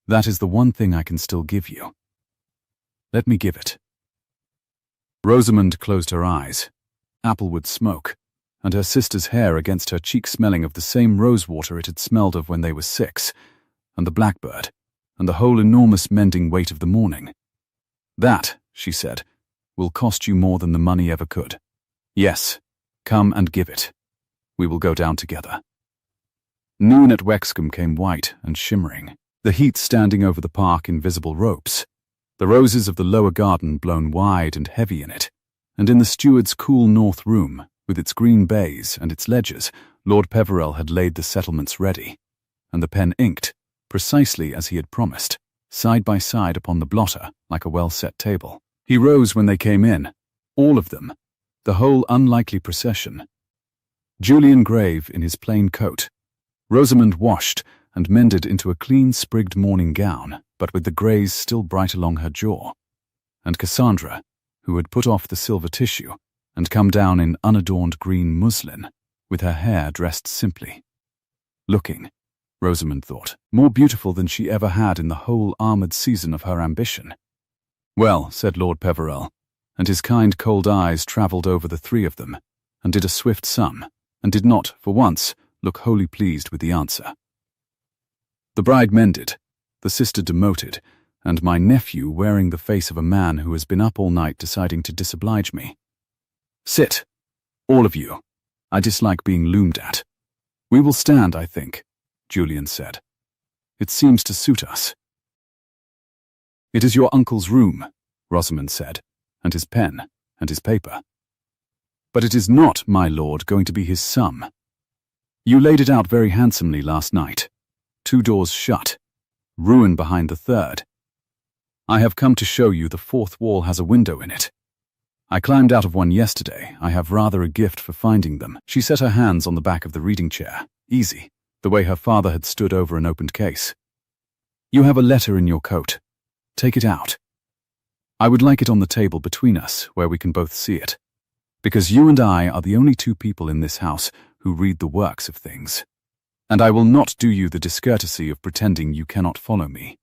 That is the one thing I can still give you. Let me give it. Rosamond closed her eyes. Applewood smoke, and her sister's hair against her cheek smelling of the same rosewater it had smelled of when they were 6, and the blackbird, and the whole enormous mending weight of the morning. That, she said, will cost you more than the money ever could. Yes, come and give it. We will go down together. Noon at Wexcombe came white and shimmering, the heat standing over the park in visible ropes, the roses of the lower garden blown wide and heavy in it, and in the steward's cool north room, with its green baize and its ledgers, Lord Peverell had laid the settlements ready, and the pen inked, precisely as he had promised, side by side upon the blotter like a well-set table. He rose when they came in, all of them, the whole unlikely procession. Julian Grave in his plain coat, Rosamond washed and mended into a clean sprigged morning gown, but with the greys still bright along her jaw, and Cassandra, who had put off the silver tissue and come down in unadorned green muslin, with her hair dressed simply. Looking, Rosamond thought, more beautiful than she ever had in the whole armoured season of her ambition. Well, said Lord Peverell, and his kind cold eyes travelled over the 3 of them, and did a swift sum, and did not, for once, look wholly pleased with the answer. The bride mended, the sister demoted, and my nephew wearing the face of a man who has been up all night deciding to disoblige me. Sit, all of you. I dislike being loomed at. We will stand, I think, Julian said. It seems to suit us. It is your uncle's room, Rosamond said, and his pen, and his paper. But it is not, my lord, going to be his sum. You laid it out very handsomely last night. 2 doors shut, ruin behind the 3rd. I have come to show you the 4th wall has a window in it. I climbed out of one yesterday. I have rather a gift for finding them. She set her hands on the back of the reading chair, easy, the way her father had stood over an opened case. You have a letter in your coat. Take it out. I would like it on the table between us, where we can both see it, because you and I are the only 2 people in this house who read the works of things. And I will not do you the discourtesy of pretending you cannot follow me.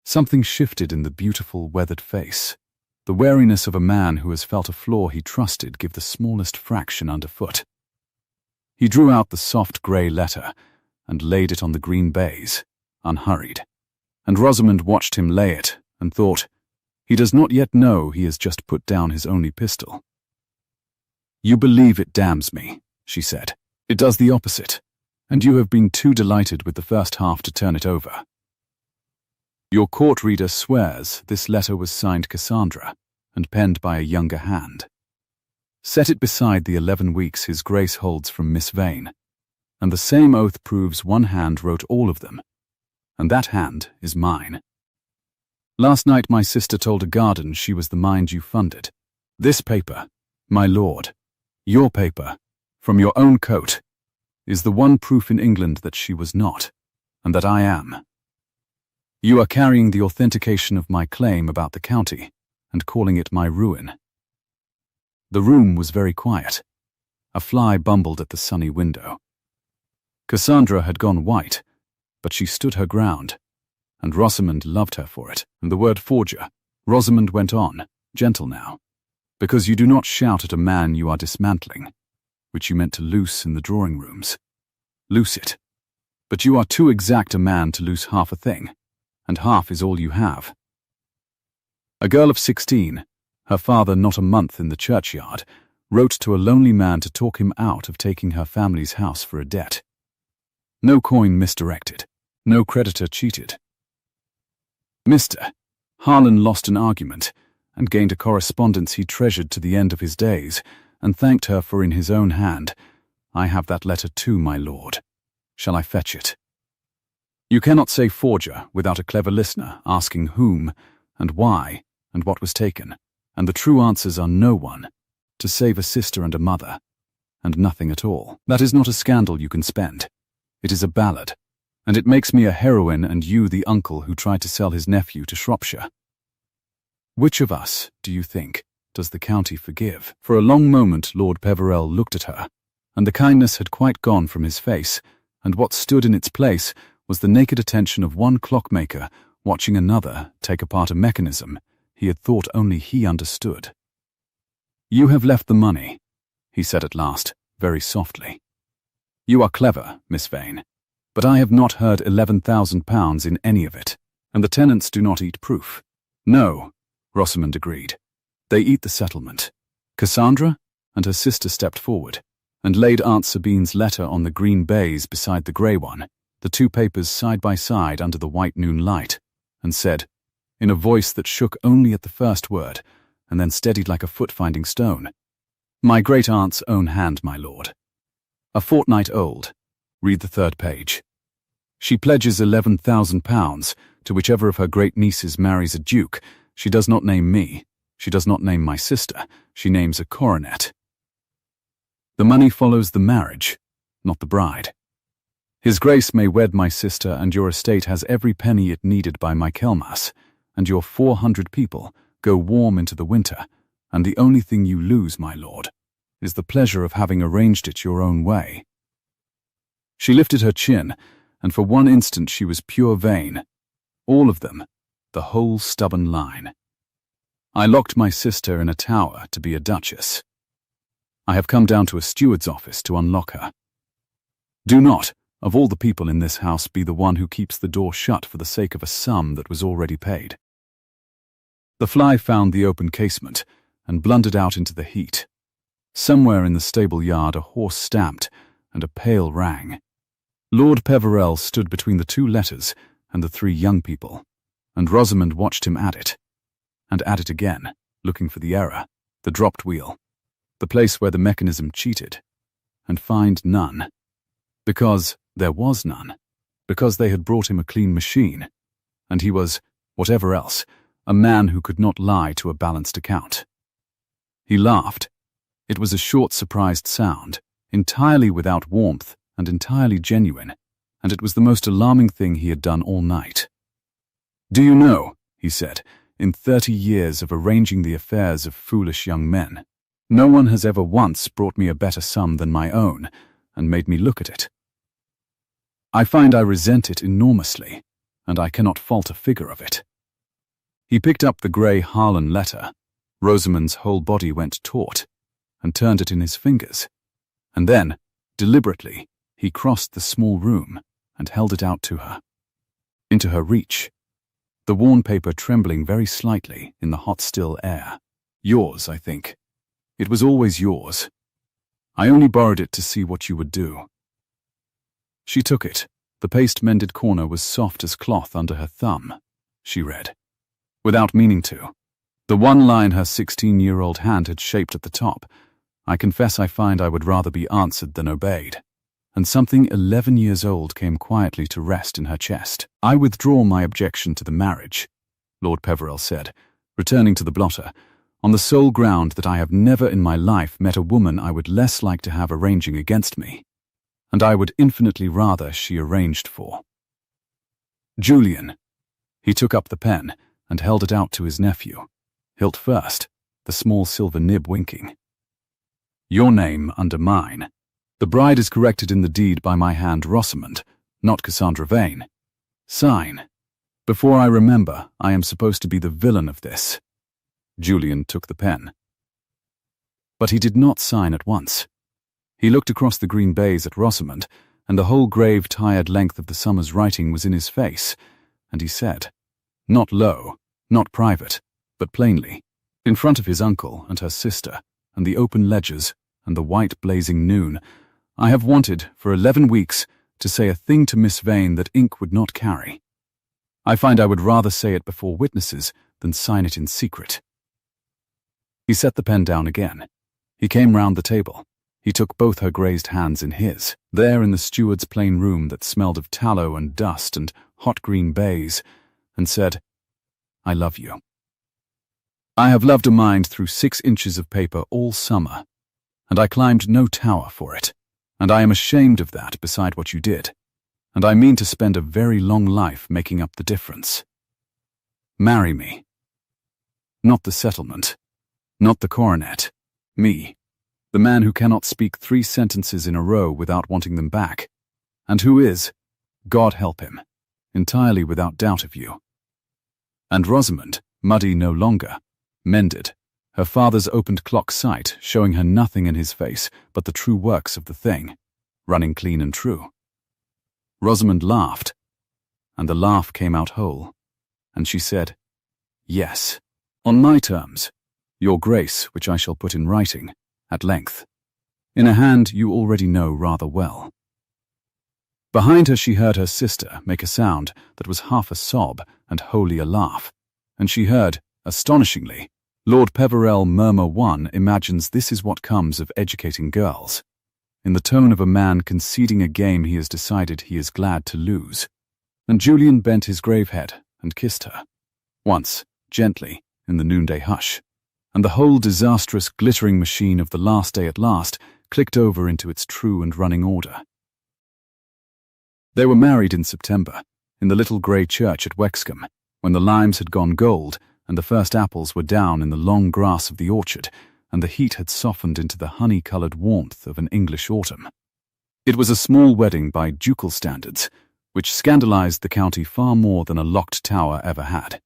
Something shifted in the beautiful, weathered face, the wariness of a man who has felt a flaw he trusted give the smallest fraction underfoot. He drew out the soft grey letter and laid it on the green baize, unhurried, and Rosamond watched him lay it and thought, he does not yet know he has just put down his only pistol. You believe it damns me, she said. It does the opposite, and you have been too delighted with the first half to turn it over. Your court reader swears this letter was signed Cassandra and penned by a younger hand. Set it beside the 11 weeks his grace holds from Miss Vane, and the same oath proves one hand wrote all of them, and that hand is mine. Last night my sister told a garden she was the mind you funded. This paper, my lord, your paper, from your own coat, is the one proof in England that she was not, and that I am. You are carrying the authentication of my claim about the county, and calling it my ruin. The room was very quiet. A fly bumbled at the sunny window. Cassandra had gone white, but she stood her ground, and Rosamond loved her for it. And the word forger, Rosamond went on, gentle now, because you do not shout at a man you are dismantling, which you meant to loose in the drawing rooms. Loose it. But you are too exact a man to loose half a thing, and half is all you have. A girl of 16, her father not a month in the churchyard, wrote to a lonely man to talk him out of taking her family's house for a debt. No coin misdirected, no creditor cheated. Mr. Harlan lost an argument and gained a correspondence he treasured to the end of his days, and thanked her for in his own hand. I have that letter too, my lord. Shall I fetch it? You cannot say forger without a clever listener asking whom and why and what was taken, and the true answers are no one, to save a sister and a mother, and nothing at all. That is not a scandal you can spend. It is a ballad, and it makes me a heroine and you the uncle who tried to sell his nephew to Shropshire. Which of us, do you think, does the county forgive? For a long moment Lord Peverell looked at her, and the kindness had quite gone from his face, and what stood in its place was the naked attention of one clockmaker watching another take apart a mechanism he had thought only he understood. "You have left the money," he said at last, very softly. "You are clever, Miss Vane, but I have not heard £11,000 in any of it, and the tenants do not eat proof." "No," Rosamond agreed. "They eat the settlement." Cassandra and her sister stepped forward and laid Aunt Sabine's letter on the green baize beside the grey one, the two papers side by side under the white noon light, and said, in a voice that shook only at the first word, and then steadied like a foot-finding stone, "My great-aunt's own hand, my lord. A fortnight old. Read the third page. She pledges £11,000 to whichever of her great nieces marries a duke. She does not name me. She does not name my sister. She names a coronet. The money follows the marriage, not the bride. His Grace may wed my sister, and your estate has every penny it needed by Michaelmas, and your 400 people go warm into the winter, and the only thing you lose, my lord, is the pleasure of having arranged it your own way." She lifted her chin, and for one instant she was pure Vane. All of them, the whole stubborn line. "I locked my sister in a tower to be a duchess. I have come down to a steward's office to unlock her. Do not, of all the people in this house, be the one who keeps the door shut for the sake of a sum that was already paid." The fly found the open casement and blundered out into the heat. Somewhere in the stable yard a horse stamped and a pail rang. Lord Peverell stood between the two letters and the three young people, and Rosamond watched him at it, and at it again, looking for the error, the dropped wheel, the place where the mechanism cheated, and find none. Because there was none. Because they had brought him a clean machine, and he was, whatever else, a man who could not lie to a balanced account. He laughed. It was a short, surprised sound, entirely without warmth and entirely genuine, and it was the most alarming thing he had done all night. "Do you know," he said, "in 30 years of arranging the affairs of foolish young men, no one has ever once brought me a better sum than my own, and made me look at it. I find I resent it enormously, and I cannot fault a figure of it." He picked up the grey Harlan letter. Rosamond's whole body went taut, and turned it in his fingers, and then, deliberately, he crossed the small room and held it out to her, into her reach, the worn paper trembling very slightly in the hot, still air. "Yours, I think. It was always yours. I only borrowed it to see what you would do." She took it. The paste-mended corner was soft as cloth under her thumb. She read, without meaning to, the one line her 16-year-old hand had shaped at the top. "I confess I find I would rather be answered than obeyed." And something 11 years old came quietly to rest in her chest. "I withdraw my objection to the marriage," Lord Peverell said, returning to the blotter, "on the sole ground that I have never in my life met a woman I would less like to have arranging against me, and I would infinitely rather she arranged for. Julian." He took up the pen and held it out to his nephew, hilt first, the small silver nib winking. "Your name under mine. The bride is corrected in the deed by my hand, Rosamond, not Cassandra Vane. Sign. Before I remember, I am supposed to be the villain of this." Julian took the pen. But he did not sign at once. He looked across the green baize at Rosamond, and the whole grave, tired length of the summer's writing was in his face, and he said, not low, not private, but plainly, in front of his uncle and her sister, and the open ledgers, and the white blazing noon, "I have wanted, for 11 weeks, to say a thing to Miss Vane that ink would not carry. I find I would rather say it before witnesses than sign it in secret." He set the pen down again. He came round the table. He took both her grazed hands in his, there in the steward's plain room that smelled of tallow and dust and hot green baize, and said, "I love you. I have loved a mind through 6 inches of paper all summer, and I climbed no tower for it, and I am ashamed of that beside what you did, and I mean to spend a very long life making up the difference. Marry me. Not the settlement, not the coronet, me, the man who cannot speak 3 sentences in a row without wanting them back, and who is, God help him, entirely without doubt of you." And Rosamond, muddy no longer, mended, her father's opened clock sight showing her nothing in his face but the true works of the thing, running clean and true. Rosamond laughed, and the laugh came out whole, and she said, "Yes, on my terms, your grace, which I shall put in writing, at length, in a hand you already know rather well." Behind her she heard her sister make a sound that was half a sob and wholly a laugh, and she heard, astonishingly, Lord Peverell murmur, "One imagines this is what comes of educating girls," in the tone of a man conceding a game he has decided he is glad to lose. And Julian bent his grave head and kissed her, once, gently, in the noonday hush, and the whole disastrous glittering machine of the last day at last clicked over into its true and running order. They were married in September, in the little grey church at Wexcombe, when the limes had gone gold and the first apples were down in the long grass of the orchard, and the heat had softened into the honey-coloured warmth of an English autumn. It was a small wedding by ducal standards, which scandalized the county far more than a locked tower ever had.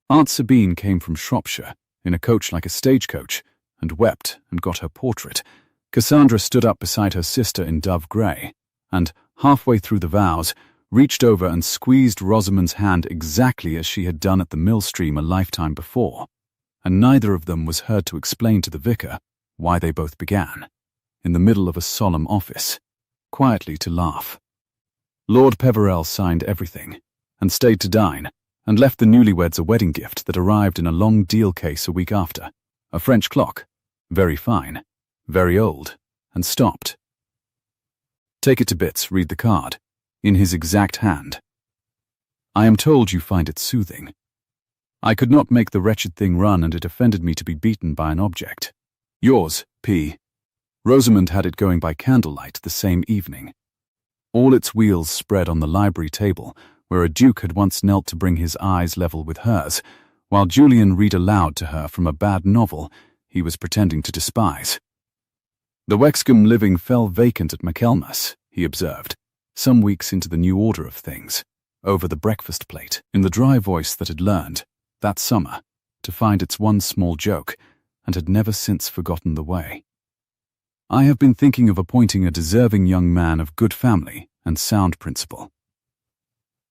Aunt Sabine came from Shropshire, in a coach like a stagecoach, and wept and got her portrait. Cassandra stood up beside her sister in dove grey, and, halfway through the vows, reached over and squeezed Rosamond's hand exactly as she had done at the millstream a lifetime before, and neither of them was heard to explain to the vicar why they both began, in the middle of a solemn office, quietly to laugh. Lord Peverell signed everything, and stayed to dine, and left the newlyweds a wedding gift that arrived in a long deal case a week after, a French clock, very fine, very old, and stopped. "Take it to bits, read the card," in his exact hand. "I am told you find it soothing. I could not make the wretched thing run, and it offended me to be beaten by an object. Yours, P." Rosamond had it going by candlelight the same evening. All its wheels spread on the library table, where a duke had once knelt to bring his eyes level with hers, while Julian read aloud to her from a bad novel he was pretending to despise. "The Wexcombe living fell vacant at Michaelmas," he observed, some weeks into the new order of things, over the breakfast plate, in the dry voice that had learned, that summer, to find its one small joke, and had never since forgotten the way. "I have been thinking of appointing a deserving young man of good family and sound principle."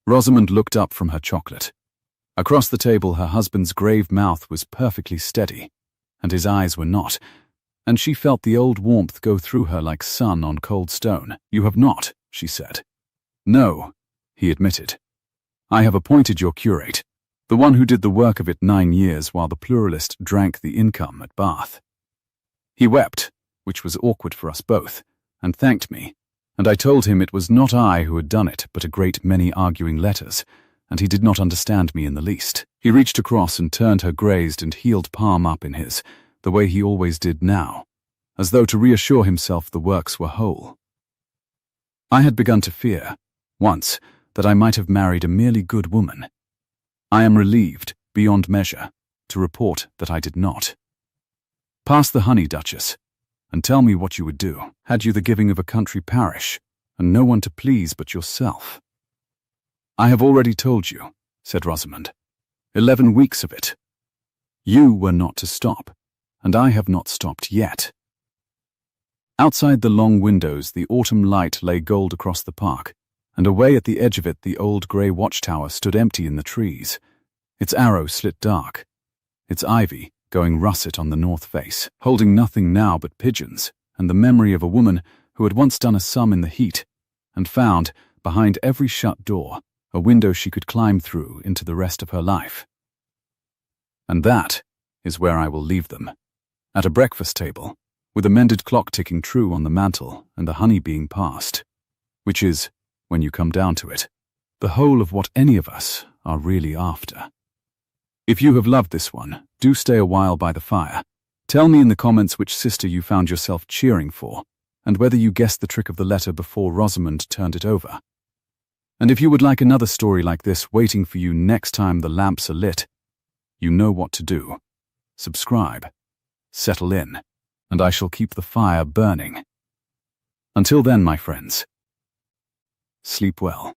Rosamond looked up from her chocolate. Across the table her husband's grave mouth was perfectly steady, and his eyes were not, and she felt the old warmth go through her like sun on cold stone. "You have not," she said. "No," he admitted. "I have appointed your curate, the one who did the work of it 9 years while the pluralist drank the income at Bath. He wept, which was awkward for us both, and thanked me, and I told him it was not I who had done it, but a great many arguing letters, and he did not understand me in the least. He reached across and turned her grazed and healed palm up in his, the way he always did now, as though to reassure himself the works were whole. I had begun to fear, once, that I might have married a merely good woman. I am relieved, beyond measure, to report that I did not. Pass the honey, Duchess, and tell me what you would do, had you the giving of a country parish, and no one to please but yourself." "I have already told you," said Rosamond. 11 weeks of it. You were not to stop, and I have not stopped yet." Outside the long windows the autumn light lay gold across the park, and away at the edge of it the old grey watchtower stood empty in the trees, its arrow slit dark, its ivy going russet on the north face, holding nothing now but pigeons and the memory of a woman who had once done a sum in the heat, and found, behind every shut door, a window she could climb through into the rest of her life. And that is where I will leave them, at a breakfast table, with a mended clock ticking true on the mantel and the honey being passed, which is, when you come down to it, the whole of what any of us are really after. If you have loved this one, do stay a while by the fire. Tell me in the comments which sister you found yourself cheering for, and whether you guessed the trick of the letter before Rosamond turned it over. And if you would like another story like this waiting for you next time the lamps are lit, you know what to do. Subscribe, settle in, and I shall keep the fire burning. Until then, my friends, sleep well.